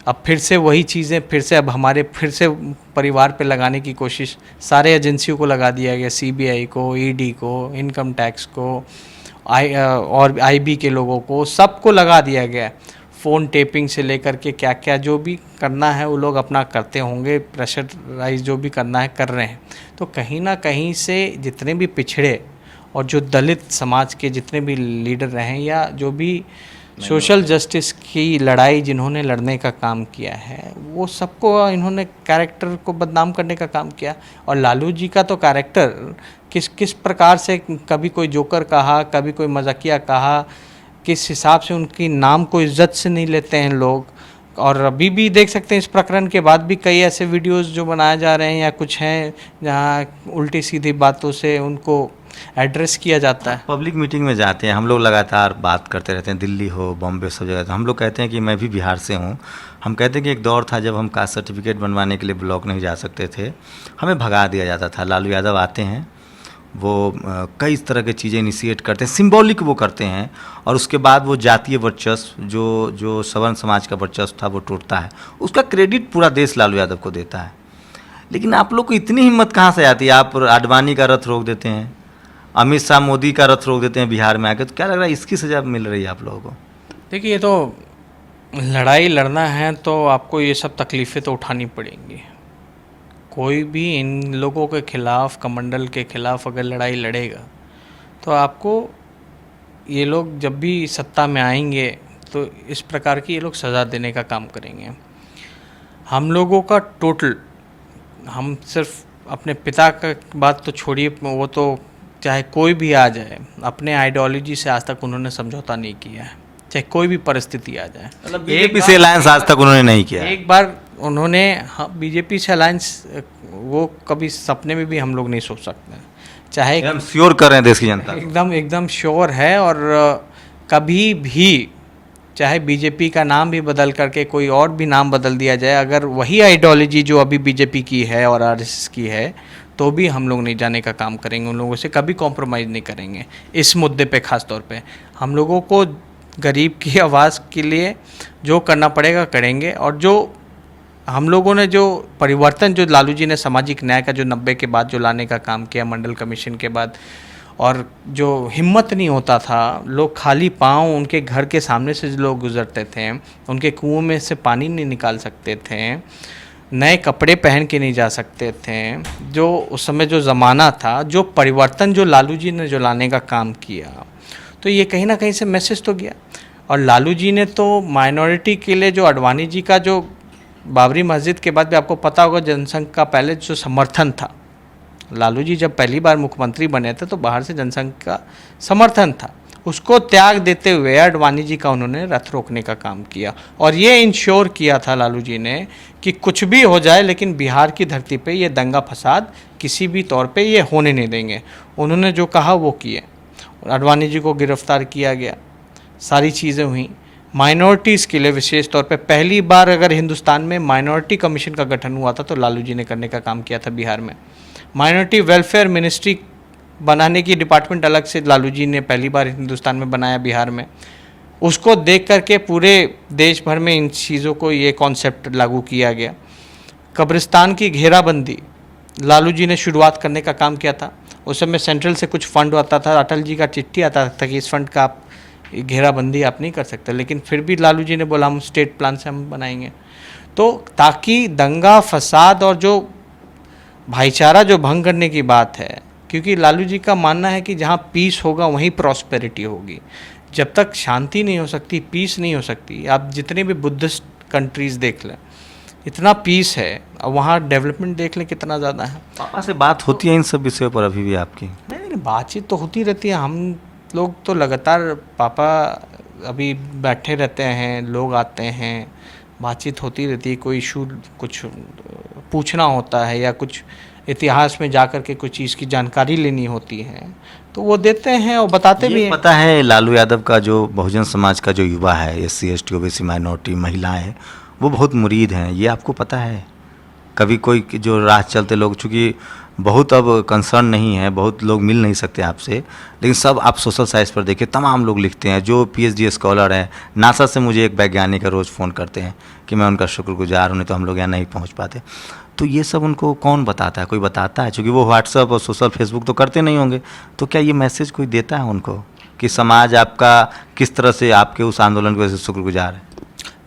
Speaker 2: अब फिर से वही चीज़ें फिर से अब हमारे फिर से परिवार पे लगाने की कोशिश, सारे एजेंसियों को लगा दिया गया, CBI को, ED को, इनकम टैक्स को, और IB के लोगों को, सबको लगा दिया गया। फ़ोन टेपिंग से लेकर के क्या क्या जो भी करना है वो लोग अपना करते होंगे, प्रेशराइज जो भी करना है कर रहे हैं। तो कहीं ना कहीं से जितने भी पिछड़े और जो दलित समाज के जितने भी लीडर रहे, या जो भी सोशल जस्टिस की लड़ाई जिन्होंने लड़ने का काम किया है, वो सबको इन्होंने कैरेक्टर को बदनाम करने का काम किया। और लालू जी का तो कैरेक्टर किस प्रकार से, कभी कोई जोकर कहा, कभी कोई मजाकिया कहा, किस हिसाब से उनकी नाम को इज्जत से नहीं लेते हैं लोग। और अभी भी देख सकते हैं, इस प्रकरण के बाद भी कई ऐसे वीडियोस जो बनाए जा रहे हैं या कुछ हैं जहाँ उल्टी सीधी बातों से उनको एड्रेस किया जाता है।
Speaker 1: पब्लिक मीटिंग में जाते हैं, हम लोग लगातार बात करते रहते हैं, दिल्ली हो, बॉम्बे, सब जगह। हम लोग कहते हैं कि मैं भी बिहार से हूँ। हम कहते हैं कि एक दौर था जब हम कास्ट सर्टिफिकेट बनवाने के लिए ब्लॉक नहीं जा सकते थे, हमें भगा दिया जाता था। लालू यादव आते हैं, वो कई तरह की चीज़ें इनिशिएट करते हैं, सिंबॉलिक वो करते हैं, और उसके बाद वो जातीय वर्चस्व, जो सवर्ण समाज का वर्चस्व था, वो टूटता है। उसका क्रेडिट पूरा देश लालू यादव को देता है। लेकिन आप लोग को इतनी हिम्मत कहाँ से आती है? आप आडवाणी का रथ रोक देते हैं, अमित शाह मोदी का रथ रोक देते हैं बिहार में आके, तो क्या लग रहा है इसकी सजा मिल रही है आप लोगों को?
Speaker 2: देखिए, ये तो लड़ाई लड़ना है तो आपको ये सब तकलीफ़ें तो उठानी पड़ेंगी। कोई भी इन लोगों के खिलाफ़, कमंडल के खिलाफ़ अगर लड़ाई लड़ेगा तो आपको, ये लोग जब भी सत्ता में आएंगे तो इस प्रकार की ये लोग सज़ा देने का काम करेंगे। हम लोगों का टोटल, हम सिर्फ अपने पिता का बात तो छोड़िए, वो तो चाहे कोई भी आ जाए, अपने आइडियोलॉजी से आज तक उन्होंने समझौता नहीं किया है, चाहे कोई भी परिस्थिति आ जाए।
Speaker 1: मतलब बीजेपी से अलायंस आज तक उन्होंने नहीं किया।
Speaker 2: एक बार उन्होंने, हाँ, बीजेपी से अलायंस वो कभी सपने में भी हम लोग नहीं सोच सकते, चाहे
Speaker 1: हम श्योर कर रहे हैं देश की जनता,
Speaker 2: एकदम श्योर है। और कभी भी चाहे बीजेपी का नाम भी बदल करके कोई और भी नाम बदल दिया जाए, अगर वही आइडियोलॉजी जो अभी बीजेपी की है और RSS की है, तो भी हम लोग नहीं जाने का काम करेंगे, उन लोगों से कभी कॉम्प्रोमाइज़ नहीं करेंगे इस मुद्दे पे। ख़ास तौर पे हम लोगों को गरीब की आवाज़ के लिए जो करना पड़ेगा करेंगे। और जो हम लोगों ने जो परिवर्तन, जो लालू जी ने सामाजिक न्याय का जो 90 के बाद जो लाने का काम किया, मंडल कमीशन के बाद, और जो हिम्मत नहीं होता था, लोग खाली पांव उनके घर के सामने से लोग गुजरते थे, उनके कुओं में से पानी नहीं निकाल सकते थे, नए कपड़े पहन के नहीं जा सकते थे, जो उस समय जो ज़माना था, जो परिवर्तन जो लालू जी ने जो लाने का काम किया, तो ये कहीं ना कहीं से मैसेज तो गया। और लालू जी ने तो माइनॉरिटी के लिए जो अडवाणी जी का जो बाबरी मस्जिद के बाद भी आपको पता होगा जनसंघ का पहले जो समर्थन था, लालू जी जब पहली बार मुख्यमंत्री बने थे तो बाहर से जनसंघ का समर्थन था, उसको त्याग देते हुए अडवाणी जी का उन्होंने रथ रोकने का काम किया। और ये इंश्योर किया था लालू जी ने कि कुछ भी हो जाए लेकिन बिहार की धरती पे ये दंगा फसाद किसी भी तौर पे ये होने नहीं देंगे। उन्होंने जो कहा वो किए। अडवाणी जी को गिरफ्तार किया गया, सारी चीज़ें हुई। माइनॉरिटीज़ के लिए विशेष तौर पे पहली बार अगर हिंदुस्तान में माइनॉरिटी कमीशन का गठन हुआ था तो लालू जी ने करने का काम किया था बिहार में। माइनॉरिटी वेलफेयर मिनिस्ट्री बनाने की डिपार्टमेंट अलग से लालू जी ने पहली बार हिंदुस्तान में बनाया बिहार में। उसको देख करके पूरे देश भर में इन चीज़ों को ये कॉन्सेप्ट लागू किया गया। कब्रिस्तान की घेराबंदी लालू जी ने शुरुआत करने का काम किया था। उस समय सेंट्रल से कुछ फंड आता था, अटल जी का चिट्ठी आता था कि इस फंड का आप घेराबंदी आप नहीं कर सकते, लेकिन फिर भी लालू जी ने बोला हम स्टेट प्लान से हम बनाएंगे। तो ताकि दंगा फसाद और जो भाईचारा जो भंग करने की बात है, क्योंकि लालू जी का मानना है कि जहाँ पीस होगा वहीं प्रॉस्पेरिटी होगी। जब तक शांति नहीं हो सकती, पीस नहीं हो सकती, आप जितने भी बुद्धिस्ट कंट्रीज़ देख लें, इतना पीस है, और वहाँ डेवलपमेंट देख लें कितना ज़्यादा है।
Speaker 1: पापा से बात होती है इन सब विषयों पर अभी भी आपकी?
Speaker 2: नहीं, बातचीत तो होती रहती है। हम लोग तो लगातार, पापा अभी बैठे रहते हैं, लोग आते हैं, बातचीत होती रहती है। कोई इशू कुछ पूछना होता है या कुछ इतिहास में जा कर के कुछ चीज़ की जानकारी लेनी होती है तो वो देते हैं और बताते भी हैं।
Speaker 1: पता है लालू यादव का जो बहुजन समाज का जो युवा है, SC ST OBC माइनॉरिटी महिलाएं, वो बहुत मुरीद हैं, ये आपको पता है? कभी कोई जो राह चलते लोग, चूँकि बहुत अब कंसर्न नहीं है, बहुत लोग मिल नहीं सकते आपसे, लेकिन सब आप सोशल साइट्स पर देखिए तमाम लोग लिखते हैं। जो PhD स्कॉलर हैं, नासा से मुझे एक वैज्ञानिक का रोज़ फ़ोन करते हैं कि मैं उनका शुक्रगुजार हूँ, नहीं तो हम लोग यहाँ नहीं पहुँच पाते। तो ये सब उनको कौन बताता है? कोई बताता है? चूँकि वो व्हाट्सअप और सोशल फेसबुक तो करते नहीं होंगे, तो क्या ये मैसेज कोई देता है उनको कि समाज आपका किस तरह से आपके उस आंदोलन की वजह से शुक्रगुजार है?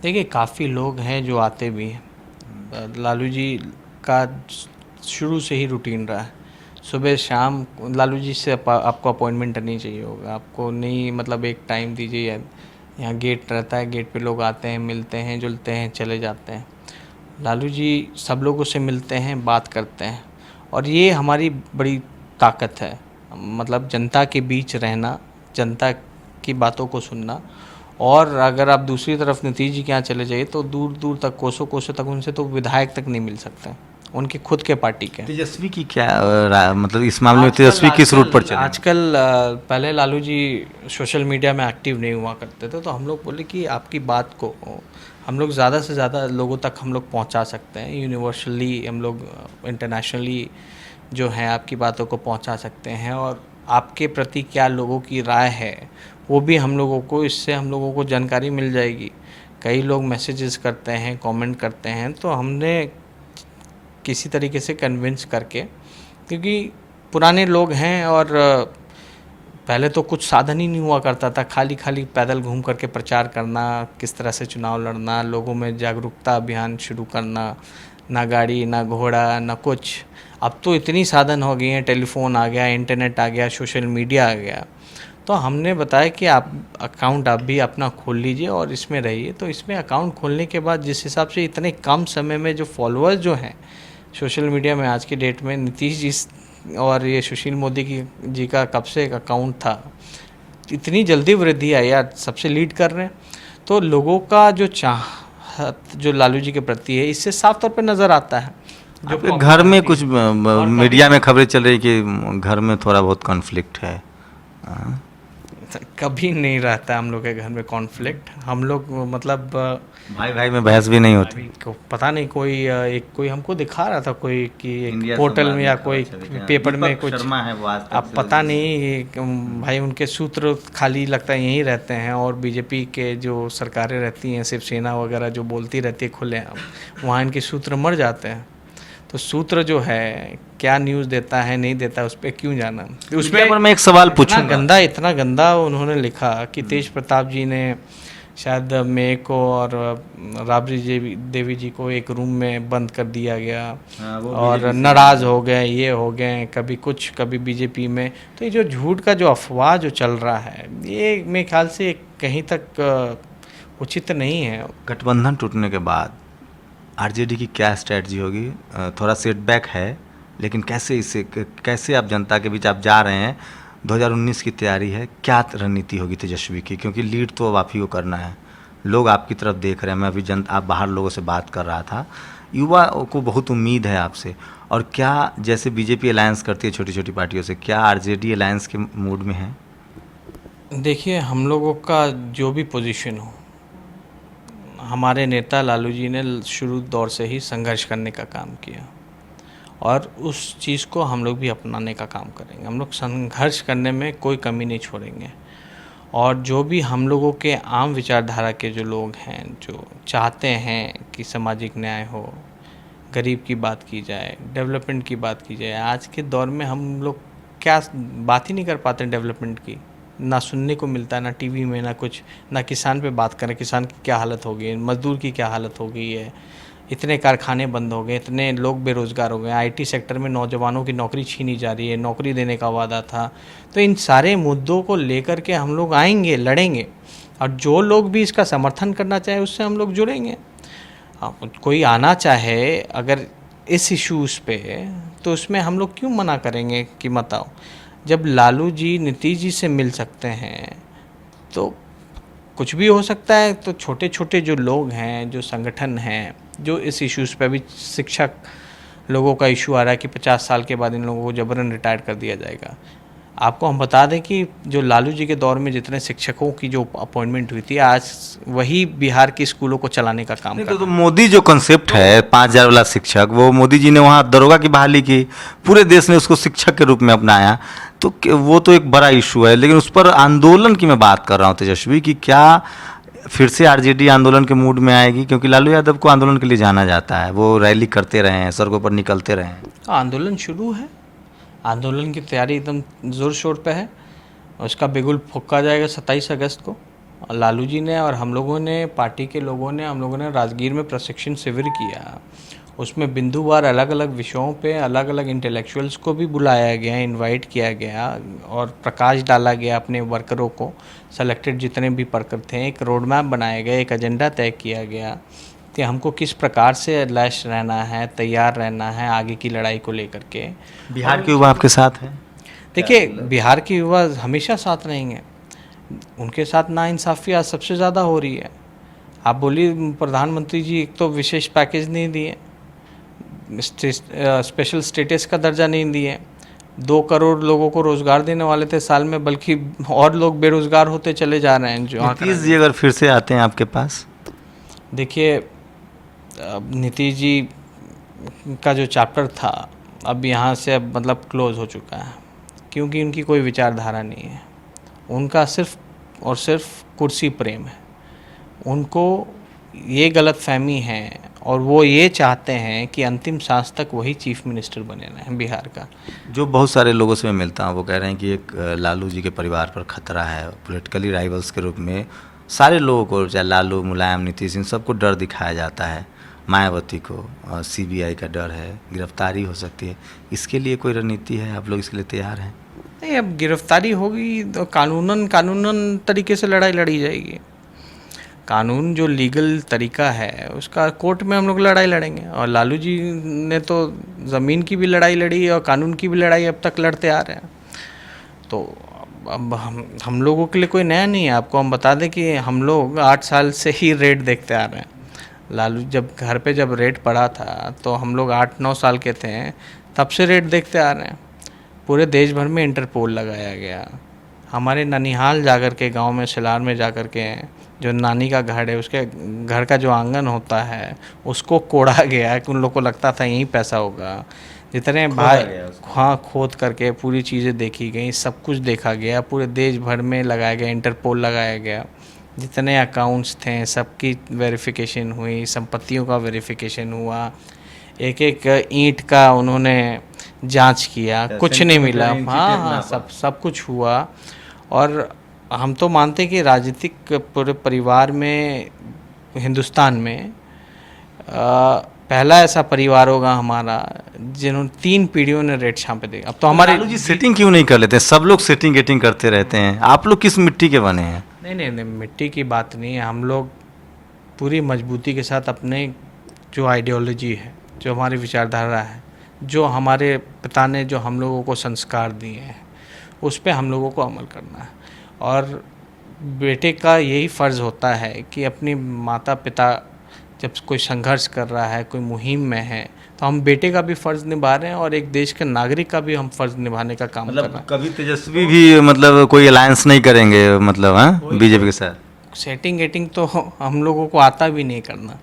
Speaker 2: देखिए, काफ़ी लोग हैं जो आते भी हैं। लालू जी का शुरू से ही रूटीन रहा है, सुबह शाम लालू जी से आपको अपॉइंटमेंट नहीं चाहिए होगा, आपको नहीं, मतलब एक टाइम दीजिए, यहाँ गेट रहता है, गेट पे लोग आते हैं, मिलते हैं, जुलते हैं, चले जाते हैं। लालू जी सब लोगों से मिलते हैं, बात करते हैं, और ये हमारी बड़ी ताकत है। मतलब जनता के बीच रहना, जनता की बातों को सुनना। और अगर आप दूसरी तरफ नीतीश जी के यहाँ चले जाइए तो दूर दूर तक, कोसों कोसों तक उनसे तो विधायक तक नहीं मिल सकते, उनकी खुद के पार्टी के।
Speaker 1: तेजस्वी की क्या मतलब इस मामले में तेजस्वी किस रूट पर चले?
Speaker 2: आजकल पहले लालू जी सोशल मीडिया में एक्टिव नहीं हुआ करते थे, तो हम लोग बोले कि आपकी बात को हम लोग ज़्यादा से ज़्यादा लोगों तक हम लोग पहुंचा सकते हैं, यूनिवर्सली हम लोग इंटरनेशनली जो है आपकी बातों को पहुंचा सकते हैं, और आपके प्रति क्या लोगों की राय है वो भी हम लोगों को, इससे हम लोगों को जानकारी मिल जाएगी। कई लोग मैसेजेस करते हैं, कमेंट करते हैं, तो हमने किसी तरीके से कन्विंस करके, क्योंकि पुराने लोग हैं और पहले तो कुछ साधन ही नहीं हुआ करता था, खाली खाली पैदल घूम करके प्रचार करना, किस तरह से चुनाव लड़ना, लोगों में जागरूकता अभियान शुरू करना, ना गाड़ी, ना घोड़ा, ना कुछ। अब तो इतनी साधन हो गई हैं, टेलीफोन आ गया, इंटरनेट आ गया, सोशल मीडिया आ गया। तो हमने बताया कि आप अकाउंट आप भी अपना खोल लीजिए और इसमें रहिए। तो इसमें अकाउंट खोलने के बाद जिस हिसाब से इतने कम समय में जो फॉलोअर्स जो हैं सोशल मीडिया में आज की डेट में, नीतीश जी और ये सुशील मोदी जी का कब से एक अकाउंट था, इतनी जल्दी वृद्धि आई यार, सबसे लीड कर रहे हैं। तो लोगों का जो चाहत जो लालू जी के प्रति है, इससे साफ तौर पे नज़र आता है।
Speaker 1: जो घर में कुछ मीडिया में खबरें चल रही कि घर में थोड़ा बहुत कॉन्फ्लिक्ट है।
Speaker 2: कभी नहीं रहता हम लोग के घर में कॉन्फ्लिक्ट। हम लोग मतलब
Speaker 1: भाई भाई में बहस भी नहीं होती।
Speaker 2: पता नहीं कोई हमको दिखा रहा था कोई कि पोर्टल में या कोई पेपर में कुछ, अब पता नहीं भाई, उनके सूत्र खाली लगता है यहीं रहते हैं, और बीजेपी के जो सरकारें रहती हैं, शिवसेना वगैरह जो बोलती रहती है खुले, वहाँ इनके सूत्र मर जाते हैं। तो सूत्र जो है क्या न्यूज़ देता है नहीं देता उस पर क्यों जाना। उसमें
Speaker 1: मैं एक सवाल पूछूंगा।
Speaker 2: इतना गंदा उन्होंने लिखा कि तेज प्रताप जी ने शायद मे को और राबड़ी देवी जी को एक रूम में बंद कर दिया गया और नाराज़ हो गए, ये हो गए, कभी कुछ कभी बीजेपी में। तो ये जो झूठ का जो अफवाह जो चल रहा है, ये मेरे ख्याल से कहीं तक उचित नहीं है।
Speaker 1: गठबंधन टूटने के बाद आरजेडी की क्या स्ट्रेटजी होगी? थोड़ा सेटबैक है, लेकिन कैसे आप जनता के बीच आप जा रहे हैं? 2019 की तैयारी है, क्या रणनीति होगी तेजस्वी की? क्योंकि लीड तो अब आप ही को करना है, लोग आपकी तरफ देख रहे हैं। मैं अभी आप बाहर लोगों से बात कर रहा था, युवा को बहुत उम्मीद है आपसे। और क्या जैसे बीजेपी अलायंस करती है छोटी छोटी पार्टियों से, क्या आरजेडी अलायंस के मूड में है?
Speaker 2: देखिए, हम लोगों का जो भी पोजीशन हो, हमारे नेता लालू जी ने शुरू दौर से ही संघर्ष करने का काम किया और उस चीज़ को हम लोग भी अपनाने का काम करेंगे। हम लोग संघर्ष करने में कोई कमी नहीं छोड़ेंगे। और जो भी हम लोगों के आम विचारधारा के जो लोग हैं, जो चाहते हैं कि सामाजिक न्याय हो, गरीब की बात की जाए, डेवलपमेंट की बात की जाए। आज के दौर में हम लोग क्या बात ही नहीं कर पाते डेवलपमेंट की, ना सुनने को मिलता है, ना टीवी में, ना कुछ, ना किसान पे बात करें, किसान की क्या हालत हो गई है, मजदूर की क्या हालत हो गई है। इतने कारखाने बंद हो गए, इतने लोग बेरोज़गार हो गए, आईटी सेक्टर में नौजवानों की नौकरी छीनी जा रही है, नौकरी देने का वादा था। तो इन सारे मुद्दों को लेकर के हम लोग आएंगे, लड़ेंगे, और जो लोग भी इसका समर्थन करना चाहे उससे हम लोग जुड़ेंगे। कोई आना चाहे अगर इस इश्यूज़ पे, तो उसमें हम लोग क्यों मना करेंगे कि मत आओ। जब लालू जी नीतीश जी से मिल सकते हैं तो कुछ भी हो सकता है। तो छोटे छोटे जो लोग हैं, जो संगठन हैं, जो इस इश्यूज़ पे अभी शिक्षक लोगों का इशू आ रहा है कि 50 साल के बाद इन लोगों को जबरन रिटायर कर दिया जाएगा। आपको हम बता दें कि जो लालू जी के दौर में जितने शिक्षकों की जो अपॉइंटमेंट हुई थी, आज वही बिहार के स्कूलों को चलाने का काम कर
Speaker 1: तो मोदी जो कॉन्सेप्ट है 5,000 वाला शिक्षक, वो मोदी जी ने वहाँ दरोगा की बहाली की, पूरे देश ने उसको शिक्षक के रूप में अपनाया। तो वो तो एक बड़ा इशू है, लेकिन उस पर आंदोलन की मैं बात कर रहा हूँ तेजस्वी, कि क्या फिर से आरजेडी आंदोलन के मूड में आएगी? क्योंकि लालू यादव को आंदोलन के लिए जाना जाता है, वो रैली करते रहे हैं, सड़कों पर निकलते रहे हैं।
Speaker 2: आंदोलन शुरू है, आंदोलन की तैयारी एकदम ज़ोर शोर पे है। उसका बिगुल फूंका जाएगा 27 अगस्त को। और लालू जी ने और हम लोगों ने, पार्टी के लोगों ने, हम लोगों ने राजगीर में प्रशिक्षण शिविर किया। उसमें बिंदुवार अलग अलग विषयों पे अलग अलग इंटेलेक्चुअल्स को भी बुलाया गया, इनवाइट किया गया और प्रकाश डाला गया अपने वर्करों को। सेलेक्टेड जितने भी वर्कर थे, एक रोड मैप बनाया गया, एक एजेंडा तय किया गया कि हमको किस प्रकार से लैस रहना है, तैयार रहना है आगे की लड़ाई को लेकर के।
Speaker 1: बिहार के युवा आपके साथ हैं?
Speaker 2: देखिए, बिहार के युवा हमेशा साथ रहेंगे। उनके साथ नाइंसाफ़ी आज सबसे ज़्यादा हो रही है। आप बोलिए, प्रधानमंत्री जी एक तो विशेष पैकेज नहीं दिए, स्पेशल स्टेटस का दर्जा नहीं दिए, 2 करोड़ लोगों को रोज़गार देने वाले थे साल में, बल्कि और लोग बेरोज़गार होते चले जा रहे हैं। जो
Speaker 1: नीतीश जी अगर फिर से आते हैं आपके पास?
Speaker 2: देखिए, नीतीश जी का जो चैप्टर था अब यहाँ से अब मतलब क्लोज़ हो चुका है, क्योंकि उनकी कोई विचारधारा नहीं है। उनका सिर्फ और सिर्फ कुर्सी प्रेम है। उनको ये गलतफहमी है और वो ये चाहते हैं कि अंतिम सांस तक वही चीफ मिनिस्टर बने रहें बिहार का।
Speaker 1: जो बहुत सारे लोगों से मैं मिलता हूँ, वो कह रहे हैं कि एक लालू जी के परिवार पर खतरा है, पॉलिटिकली राइवल्स के रूप में सारे लोगों को, चाहे लालू, मुलायम, नीतीश, इन सबको डर दिखाया जाता है। मायावती को और सीबीआई का डर है, गिरफ्तारी हो सकती है। इसके लिए कोई रणनीति है? आप लोग इसके लिए तैयार हैं?
Speaker 2: नहीं, अब गिरफ्तारी होगी तो कानूनन तरीके से लड़ाई लड़ी जाएगी। कानून जो लीगल तरीका है उसका कोर्ट में हम लोग लड़ाई लड़ेंगे। और लालू जी ने तो ज़मीन की भी लड़ाई लड़ी और कानून की भी लड़ाई अब तक लड़ते आ रहे हैं। तो अब हम लोगों के लिए कोई नया नहीं है। आपको हम बता दें कि हम लोग 8 साल से ही रेड देखते आ रहे हैं। लालू जब घर पे जब रेड पड़ा था तो हम लोग 8-9 साल के थे, तब से रेड देखते आ रहे हैं। पूरे देश भर में इंटरपोल लगाया गया। हमारे ननिहाल जाकर के, गांव में सिलार में जाकर के, जो नानी का घर है, उसके घर का जो आंगन होता है उसको कोड़ा गया कि उन लोग को लगता था यहीं पैसा होगा। जितने भाई, हाँ, खोद करके पूरी चीज़ें देखी गई, सब कुछ देखा गया, पूरे देश भर में लगाया गया, इंटरपोल लगाया गया। जितने अकाउंट्स थे सबकी वेरिफिकेशन हुई, संपत्तियों का वेरिफिकेशन हुआ, एक एक ईंट का उन्होंने जांच किया, कुछ नहीं मिला। हाँ, सब कुछ हुआ। और हम तो मानते हैं कि राजनीतिक पूरे परिवार में हिंदुस्तान में पहला ऐसा परिवार होगा हमारा जिन्होंने 3 पीढ़ियों ने रेड छापे दी। अब तो हमारे
Speaker 1: लालू जी सेटिंग क्यों नहीं कर लेते? सब लोग सेटिंग गेटिंग करते रहते हैं, आप लोग किस मिट्टी के बने हैं?
Speaker 2: नहीं नहीं नहीं, मिट्टी की बात नहीं है। हम लोग पूरी मजबूती के साथ अपने जो आइडियोलॉजी है, जो हमारी विचारधारा है, जो हमारे पिता ने जो हम लोगों को संस्कार दिए हैं, उस पे हम लोगों को अमल करना है। और बेटे का यही फ़र्ज़ होता है कि अपनी माता पिता जब कोई संघर्ष कर रहा है, कोई मुहिम में है, तो हम बेटे का भी फ़र्ज़ निभा रहे हैं और एक देश के नागरिक का भी हम फ़र्ज़ निभाने का काम कर रहे
Speaker 1: मतलब
Speaker 2: हैं।
Speaker 1: कभी तेजस्वी भी मतलब कोई अलायंस नहीं करेंगे मतलब, हाँ, बीजेपी के साथ?
Speaker 2: सेटिंग एटिंग तो हम लोगों को आता भी नहीं करना।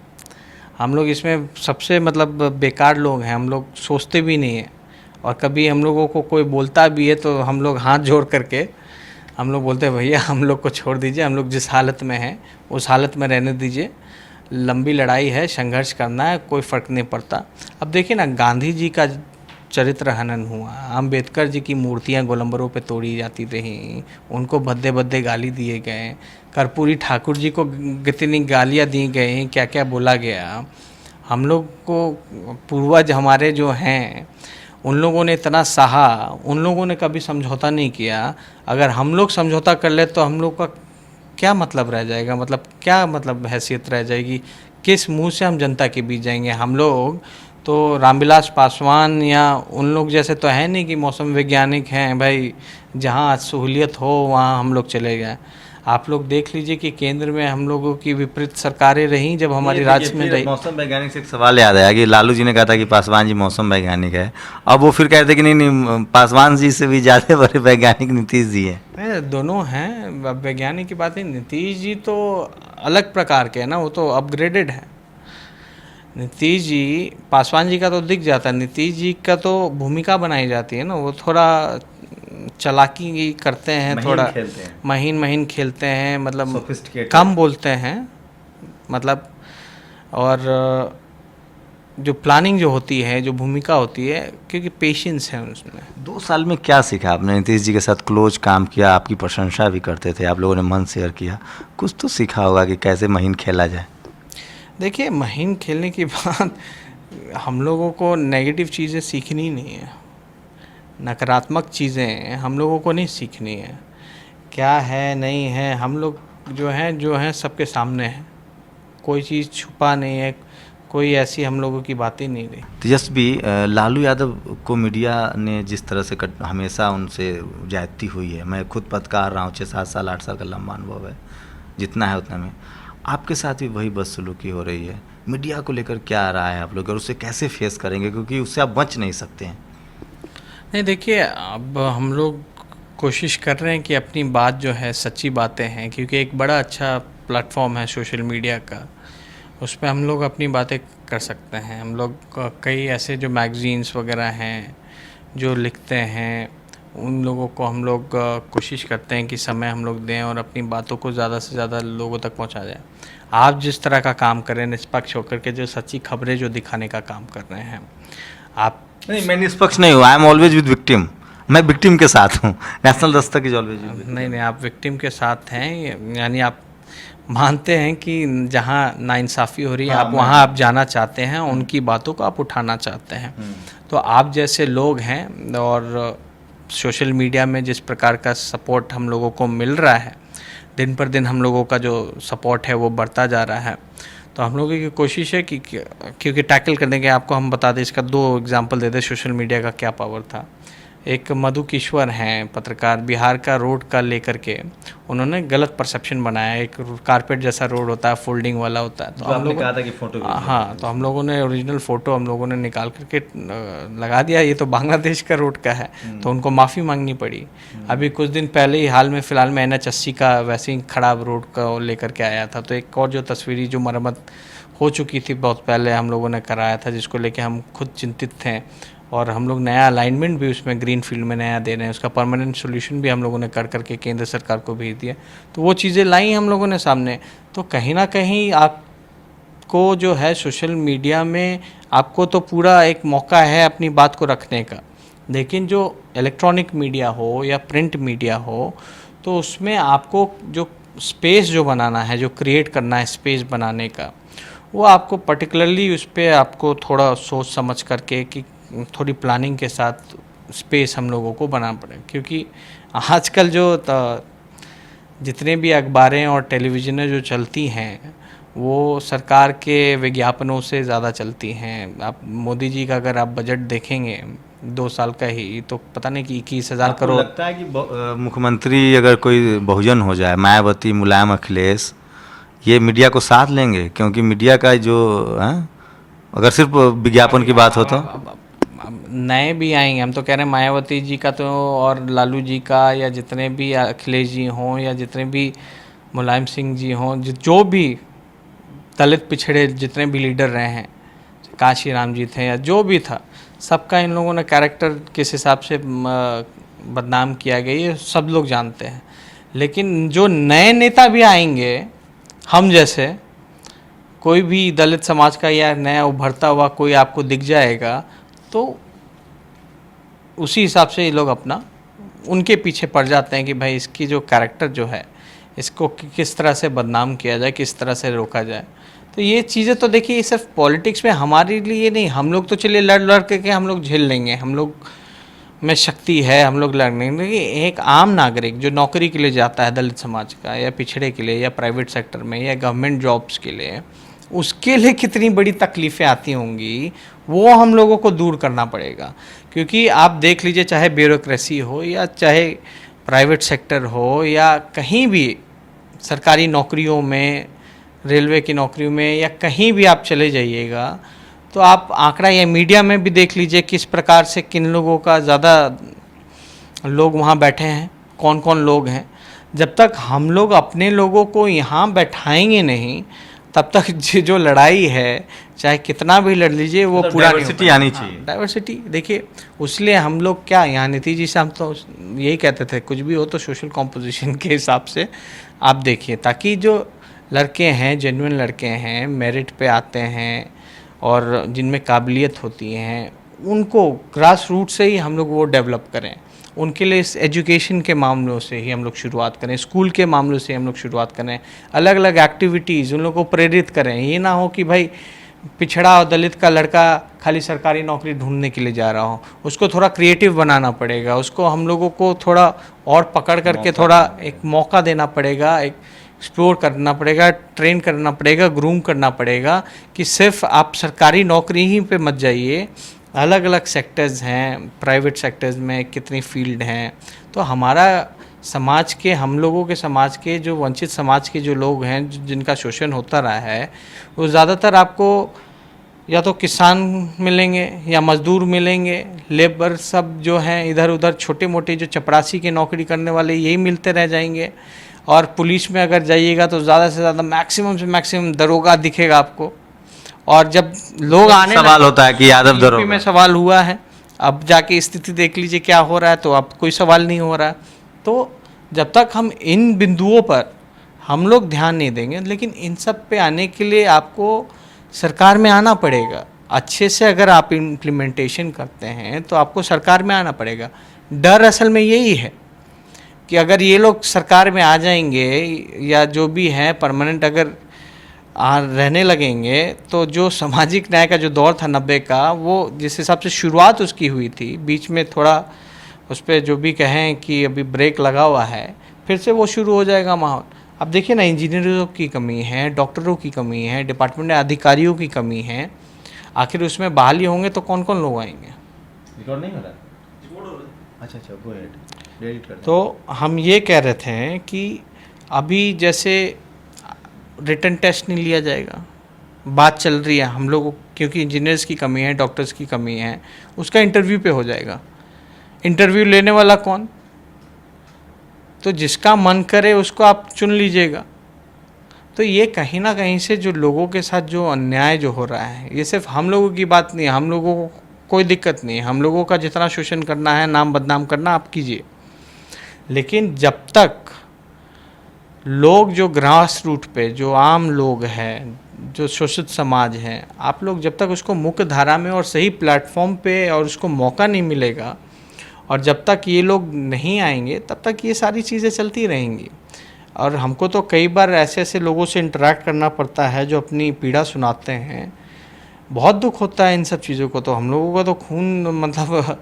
Speaker 2: हम लोग इसमें सबसे मतलब बेकार लोग हैं, हम लोग सोचते भी नहीं हैं। और कभी हम लोगों को कोई बोलता भी है तो हम लोग हाथ जोड़ करके हम लोग बोलते हैं भैया हम लोग को छोड़ दीजिए, हम लोग जिस हालत में हैं उस हालत में रहने दीजिए। लंबी लड़ाई है, संघर्ष करना है, कोई फ़र्क नहीं पड़ता। अब देखिए ना, गांधी जी का चरित्र हनन हुआ, अम्बेडकर जी की मूर्तियां गोलंबरों पे तोड़ी जाती रहीं, उनको भद्दे भद्दे गाली दिए गए, कर्पूरी ठाकुर जी को कितनी गालियां दी गई, क्या क्या बोला गया। हम लोग को पूर्वज हमारे जो हैं उन लोगों ने इतना सहा, उन लोगों ने कभी समझौता नहीं किया। अगर हम लोग समझौता कर ले तो हम लोग का क्या मतलब रह जाएगा, मतलब क्या मतलब हैसियत रह जाएगी, किस मुंह से हम जनता के बीच जाएंगे? हम लोग तो रामविलास पासवान या उन लोग जैसे तो है नहीं कि मौसम वैज्ञानिक हैं भाई, जहाँ सहूलियत हो वहाँ हम लोग चले गए। आप लोग देख लीजिए कि केंद्र में हम लोगों की विपरीत सरकारें रहीं जब हमारी राज्य में रही।
Speaker 1: मौसम वैज्ञानिक से एक सवाल याद आया कि लालू जी ने कहा था कि पासवान जी मौसम वैज्ञानिक है, अब वो फिर कहते कि नहीं नहीं, पासवान जी से भी ज़्यादा बड़े वैज्ञानिक नीतीश जी हैं।
Speaker 2: दोनों हैं, वैज्ञानिक की बात है। नीतीश जी तो अलग प्रकार के हैं ना, वो तो अपग्रेडेड है। नीतीश जी, पासवान जी का तो दिख जाता है, नीतीश जी का तो भूमिका बनाई जाती है ना, वो थोड़ा चालाकी करते हैं, थोड़ा महीन महीन खेलते हैं, मतलब कम बोलते हैं, मतलब। और जो प्लानिंग जो होती है, जो भूमिका होती है, क्योंकि पेशेंस है उसमें।
Speaker 1: 2 साल में क्या सीखा आपने? नीतीश जी के साथ क्लोज काम किया, आपकी प्रशंसा भी करते थे, आप लोगों ने मन शेयर किया, कुछ तो सीखा होगा कि कैसे महीन खेला जाए।
Speaker 2: देखिए, महीन खेलने की बात, हम लोगों को नेगेटिव चीज़ें सीखनी नहीं है, नकारात्मक चीज़ें हम लोगों को नहीं सीखनी है। क्या है नहीं है, हम लोग जो हैं सबके सामने हैं, कोई चीज़ छुपा नहीं है, कोई ऐसी हम लोगों की बातें नहीं रही।
Speaker 1: तेजस्वी, लालू यादव को मीडिया ने जिस तरह से हमेशा उनसे ज्यादती हुई है, मैं खुद पत्रकार रहा हूँ, 6-7 साल 8 साल का लंबा अनुभव है, जितना है उतना में आपके साथ भी वही बदसलूकी हो रही है। मीडिया को लेकर क्या रहा है आप लोग, और उसे कैसे फेस करेंगे, क्योंकि उससे आप बच नहीं सकते हैं?
Speaker 2: नहीं, देखिए, अब हम लोग कोशिश कर रहे हैं कि अपनी बात जो है सच्ची बातें हैं, क्योंकि एक बड़ा अच्छा प्लेटफॉर्म है सोशल मीडिया का, उस पर हम लोग अपनी बातें कर सकते हैं। हम लोग कई ऐसे जो मैगज़ीन्स वगैरह हैं जो लिखते हैं, उन लोगों को हम लोग कोशिश करते हैं कि समय हम लोग दें और अपनी बातों को ज़्यादा से ज़्यादा लोगों तक पहुंचा जाए। आप जिस तरह का काम कर रहे हैं, निष्पक्ष होकर के जो सच्ची खबरें जो दिखाने का काम कर रहे हैं, आप।
Speaker 1: नहीं, मैं निष्पक्ष नहीं हूँ, I am always with victim, मैं विक्टिम के साथ हूँ। National Dastak is always with victim.
Speaker 2: नहीं नहीं, आप विक्टिम के साथ हैं, यानी आप मानते हैं कि जहाँ नाइंसाफ़ी हो रही है, आप वहाँ आप जाना चाहते हैं, उनकी बातों को आप उठाना चाहते हैं। तो आप जैसे लोग हैं, और सोशल मीडिया में जिस प्रकार का सपोर्ट हम लोगों को मिल रहा है, दिन पर दिन हम लोगों का जो सपोर्ट है वो बढ़ता जा रहा है। तो हम लोगों की कोशिश है कि क्योंकि टैकल करने के, आपको हम बता दें, इसका 2 एग्जांपल दे दें सोशल मीडिया का क्या पावर था। एक मधु किश्वर हैं पत्रकार, बिहार का रोड का लेकर के उन्होंने गलत परसेप्शन बनाया। एक कारपेट जैसा रोड होता है, फोल्डिंग वाला होता है, तो हम लोग कहा था कि फ़ोटो, हाँ, तो हम लोगों ने ओरिजिनल फ़ोटो हम लोगों ने निकाल करके लगा दिया, ये तो बांग्लादेश का रोड का है, तो उनको माफ़ी मांगनी पड़ी। अभी कुछ दिन पहले ही हाल में फ़िलहाल में NH80 का वैसे ही खराब रोड का लेकर के आया था। तो एक और जो तस्वीरी जो मरम्मत हो चुकी थी बहुत पहले, हम लोगों ने कराया था, जिसको लेके हम खुद चिंतित थे, और हम लोग नया अलाइनमेंट भी उसमें ग्रीन फील्ड में नया दे रहे हैं, उसका परमानेंट सॉल्यूशन भी हम लोगों ने कर करके केंद्र सरकार को भेज दिया। तो वो चीज़ें लाई हम लोगों ने सामने। तो कहीं ना कहीं आपको जो है सोशल मीडिया में, आपको तो पूरा एक मौका है अपनी बात को रखने का, लेकिन जो इलेक्ट्रॉनिक मीडिया हो या प्रिंट मीडिया हो, तो उसमें आपको जो स्पेस जो बनाना है, जो क्रिएट करना है स्पेस बनाने का, वो आपको पर्टिकुलरली उस पर आपको थोड़ा सोच समझ करके कि थोड़ी प्लानिंग के साथ स्पेस हम लोगों को बनाना पड़ेगा। क्योंकि आजकल जो जितने भी अखबारें और टेलीविज़नें जो चलती हैं वो सरकार के विज्ञापनों से ज़्यादा चलती हैं। आप मोदी जी का अगर आप बजट देखेंगे 2 साल का ही, तो पता नहीं कि 21,000
Speaker 1: आपको
Speaker 2: करोड़।
Speaker 1: लगता है कि मुख्यमंत्री अगर कोई बहुजन हो जाए, मायावती, मुलायम, अखिलेश, ये मीडिया को साथ लेंगे? क्योंकि मीडिया का जो अगर सिर्फ विज्ञापन की बात हो तो
Speaker 2: अब नए भी आएंगे। हम तो कह रहे हैं मायावती जी का तो, और लालू जी का, या जितने भी अखिलेश जी हों, या जितने भी मुलायम सिंह जी हों, जो भी दलित पिछड़े जितने भी लीडर रहे हैं, काशी राम जी थे या जो भी था, सबका इन लोगों ने कैरेक्टर किस हिसाब से बदनाम किया गया ये सब लोग जानते हैं। लेकिन जो नए नेता भी आएंगे, हम जैसे कोई भी दलित समाज का या नया उभरता हुआ कोई आपको दिख जाएगा, तो उसी हिसाब से ये लोग अपना उनके पीछे पड़ जाते हैं कि भाई इसकी जो कैरेक्टर जो है, इसको किस तरह से बदनाम किया जाए, किस तरह से रोका जाए। तो ये चीज़ें तो देखिए, सिर्फ पॉलिटिक्स में हमारे लिए नहीं, हम लोग तो चलिए लड़ लड़ के हम लोग झेल लेंगे, हम लोग में शक्ति है, हम लोग लड़ लेंगे। लेकिन एक आम नागरिक जो नौकरी के लिए जाता है, दलित समाज का या पिछड़े के लिए या प्राइवेट सेक्टर में या गवर्नमेंट जॉब्स के लिए, उसके लिए कितनी बड़ी तकलीफ़ें आती होंगी, वो हम लोगों को दूर करना पड़ेगा। क्योंकि आप देख लीजिए, चाहे ब्यूरोक्रेसी हो या चाहे प्राइवेट सेक्टर हो या कहीं भी सरकारी नौकरियों में, रेलवे की नौकरियों में या कहीं भी आप चले जाइएगा, तो आप आंकड़ा या मीडिया में भी देख लीजिए किस प्रकार से किन लोगों का ज़्यादा लोग वहाँ बैठे हैं, कौन कौन लोग हैं। जब तक हम लोग अपने लोगों को यहाँ बैठाएंगे नहीं, तब तक जो लड़ाई है, चाहे कितना भी लड़ लीजिए, वो पूरा
Speaker 1: डाइवर्सिटी आनी चाहिए।
Speaker 2: डाइवर्सिटी देखिए, उसलिए हम लोग क्या यहाँ नीतीश जी से हम तो यही कहते थे, कुछ भी हो तो सोशल कॉम्पोजिशन के हिसाब से आप देखिए, ताकि जो लड़के हैं, जेन्युइन लड़के हैं, मेरिट पे आते हैं और जिनमें काबिलियत होती हैं, उनको ग्रास रूट से ही हम लोग वो डेवलप करें। उनके लिए इस एजुकेशन के मामलों से ही हम लोग शुरुआत करें, स्कूल के मामलों से हम लोग शुरुआत करें, अलग अलग एक्टिविटीज़ उन लोगों को प्रेरित करें। ये ना हो कि भाई पिछड़ा और दलित का लड़का खाली सरकारी नौकरी ढूंढने के लिए जा रहा हो, उसको थोड़ा क्रिएटिव बनाना पड़ेगा, उसको हम लोगों को थोड़ा और पकड़ करके थोड़ा एक मौका देना पड़ेगा, एक एक्सप्लोर करना पड़ेगा, ट्रेन करना पड़ेगा, ग्रूम करना पड़ेगा कि सिर्फ आप सरकारी नौकरी ही पे मत जाइए। अलग अलग सेक्टर्स हैं, प्राइवेट सेक्टर्स में कितनी फील्ड हैं। तो हमारा समाज के, हम लोगों के समाज के, जो वंचित समाज के जो लोग हैं, जिनका शोषण होता रहा है, वो ज़्यादातर आपको या तो किसान मिलेंगे या मज़दूर मिलेंगे, लेबर सब जो हैं इधर उधर छोटे मोटे जो चपरासी की नौकरी करने वाले, यही मिलते रह जाएंगे। और पुलिस में अगर जाइएगा तो ज़्यादा से ज़्यादा मैक्सिमम से मैक्सिमम दरोगा दिखेगा आपको। और जब लोग आने
Speaker 1: सवाल होता है कि यादव दरोगा,
Speaker 2: यूपी में सवाल हुआ है, अब जाके स्थिति देख लीजिए क्या हो रहा है, तो अब कोई सवाल नहीं हो रहा है। तो जब तक हम इन बिंदुओं पर हम लोग ध्यान नहीं देंगे, लेकिन इन सब पे आने के लिए आपको सरकार में आना पड़ेगा। अच्छे से अगर आप इम्प्लीमेंटेशन करते हैं तो आपको सरकार में आना पड़ेगा। डर असल में यही है कि अगर ये लोग सरकार में आ जाएंगे या जो भी हैं परमानेंट अगर रहने लगेंगे, तो जो सामाजिक न्याय का जो दौर था 90 का, वो जिस हिसाब से शुरुआत उसकी हुई थी, बीच में थोड़ा उस पर जो भी कहें कि अभी ब्रेक लगा हुआ है, फिर से वो शुरू हो जाएगा माहौल। अब देखिए ना, इंजीनियरों की कमी है, डॉक्टरों की कमी है, डिपार्टमेंट में अधिकारियों की कमी है। आखिर उसमें बहाली होंगे तो कौन कौन लोग आएंगे?
Speaker 1: रिकॉर्ड नहीं हो रहा? अच्छा, गो अहेड।
Speaker 2: तो हम ये कह रहे थे कि अभी जैसे रिटन टेस्ट नहीं लिया जाएगा, बात चल रही है हम लोगों, क्योंकि इंजीनियर्स की कमी है, डॉक्टर्स की कमी है, उसका इंटरव्यू पे हो जाएगा। इंटरव्यू लेने वाला कौन? तो जिसका मन करे उसको आप चुन लीजिएगा। तो ये कहीं ना कहीं से जो लोगों के साथ जो अन्याय जो हो रहा है, ये सिर्फ हम लोगों की बात नहीं है, हम लोगों को कोई दिक्कत नहीं है, हम लोगों का जितना शोषण करना है, नाम बदनाम करना आप कीजिए। लेकिन जब तक लोग जो ग्रास रूट पे जो आम लोग हैं, जो शोषित समाज है, आप लोग जब तक उसको मुख्य धारा में और सही प्लेटफॉर्म पे और उसको मौका नहीं मिलेगा और जब तक ये लोग नहीं आएंगे तब तक ये सारी चीज़ें चलती रहेंगी। और हमको तो कई बार ऐसे ऐसे लोगों से इंटरेक्ट करना पड़ता है जो अपनी पीड़ा सुनाते हैं, बहुत दुख होता है इन सब चीज़ों को। तो हम लोगों का तो खून मतलब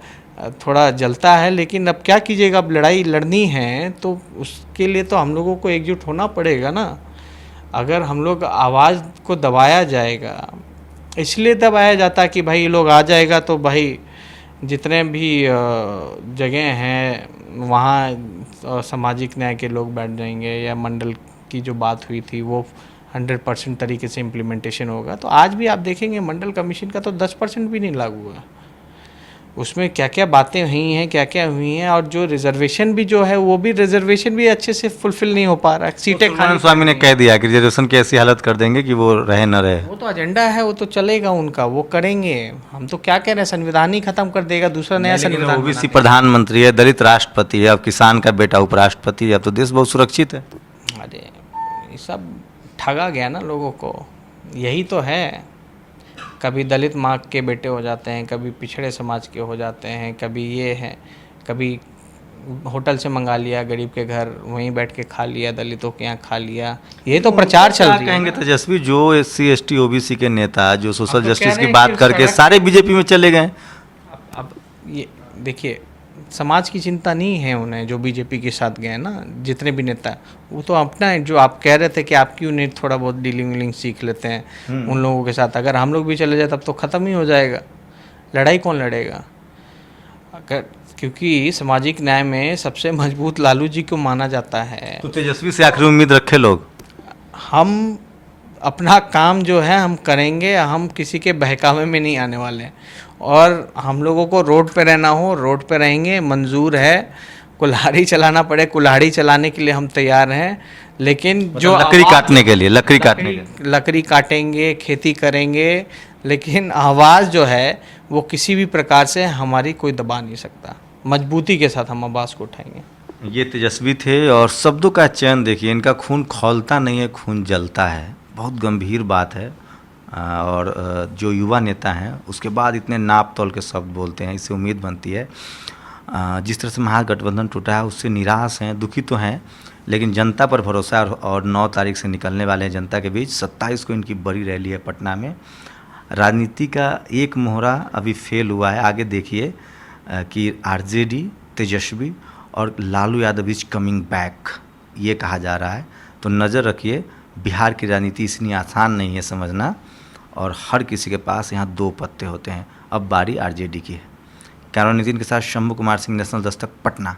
Speaker 2: थोड़ा जलता है, लेकिन अब क्या कीजिएगा, अब लड़ाई लड़नी है तो उसके लिए तो हम लोगों को एकजुट होना पड़ेगा ना। अगर हम लोग आवाज़ को दबाया जाएगा, इसलिए दबाया जाता है कि भाई ये लोग आ जाएगा तो भाई जितने भी जगह हैं वहाँ सामाजिक न्याय के लोग बैठ जाएंगे, या मंडल की जो बात हुई थी वो 100% तरीके से इम्प्लीमेंटेशन होगा। तो आज भी आप देखेंगे मंडल कमीशन का तो 10% भी नहीं लागू हुआ। उसमें क्या क्या बातें हुई हैं, क्या क्या हुई हैं, और जो रिजर्वेशन भी जो है वो भी रिजर्वेशन भी अच्छे से फुलफिल नहीं हो पा रहा है। सीटें खाली
Speaker 1: स्वामी ने कह दिया कि रिजर्वेशन की ऐसी हालत कर देंगे कि वो रहे न रहे।
Speaker 2: वो तो एजेंडा है, वो तो चलेगा उनका, वो करेंगे। हम तो क्या कह रहे हैं, संविधान ही खत्म कर देगा, दूसरा नया संविधान।
Speaker 1: ओबीसी प्रधानमंत्री है, दलित राष्ट्रपति है, अब किसान का बेटा उपराष्ट्रपति है, अब तो देश बहुत सुरक्षित है।
Speaker 2: अरे ये सब ठगा गया ना लोगों को, यही तो है। कभी दलित माँ के बेटे हो जाते हैं, कभी पिछड़े समाज के हो जाते हैं, कभी ये है, कभी होटल से मंगा लिया गरीब के घर, वहीं बैठ के खा लिया, दलितों के यहाँ खा लिया। ये तो प्रचार चल रही है।
Speaker 1: कहेंगे तेजस्वी, जो SC ST OBC के नेता जो सोशल
Speaker 2: तो
Speaker 1: जस्टिस
Speaker 2: कह रहे
Speaker 1: की
Speaker 2: हैं
Speaker 1: बात
Speaker 2: कि
Speaker 1: करके
Speaker 2: सड़क-
Speaker 1: सारे बीजेपी में चले गए।
Speaker 2: अब ये देखिए, समाज की चिंता नहीं है उन्हें, जो बीजेपी के साथ गए ना जितने भी नेता, वो तो अपना है। जो आप कह रहे थे कि आप क्यों नहीं थोड़ा बहुत डीलिंग वीलिंग सीख लेते हैं उन लोगों के साथ, अगर हम लोग भी चले जाए तब तो ख़त्म ही हो जाएगा। लड़ाई कौन लड़ेगा? अगर क्योंकि सामाजिक न्याय में सबसे मजबूत लालू जी को माना जाता है।
Speaker 1: तो तेजस्वी से आखिरी उम्मीद रखे लोग।
Speaker 2: हम अपना काम जो है हम करेंगे, हम किसी के बहकावे में नहीं आने वाले हैं। और हम लोगों को रोड पे रहना हो, रोड पे रहेंगे, मंजूर है। कुल्हाड़ी चलाना पड़े, कुल्हाड़ी चलाने के लिए हम तैयार हैं। लेकिन जो
Speaker 1: लकड़ी काटने के लिए
Speaker 2: लकड़ी काटेंगे, खेती करेंगे, लेकिन आवाज़ जो है वो किसी भी प्रकार से हमारी कोई दबा नहीं सकता। मजबूती के साथ हम आवाज़ को उठाएंगे।
Speaker 1: ये तेजस्वी थे, और शब्दों का चयन देखिए, इनका खून खौलता नहीं है, खून जलता है। बहुत गंभीर बात है। और जो युवा नेता हैं उसके बाद इतने नाप तोल के शब्द बोलते हैं, इससे उम्मीद बनती है। जिस तरह से महागठबंधन टूटा है उससे निराश हैं, दुखी तो हैं, लेकिन जनता पर भरोसा है। और 9 तारीख से निकलने वाले हैं जनता के बीच। 27 को इनकी बड़ी रैली है पटना में। राजनीति का एक मोहरा अभी फेल हुआ है, आगे देखिए कि RJD, तेजस्वी और Lalu Yadav is coming back, ये कहा जा रहा है। तो नज़र रखिए, बिहार की राजनीति इतनी आसान नहीं है समझना, और हर किसी के पास यहाँ 2 पत्ते होते हैं। अब बारी RJD की है। कैमरा नितिन के साथ शंभू कुमार सिंह, नेशनल दस्तक, पटना।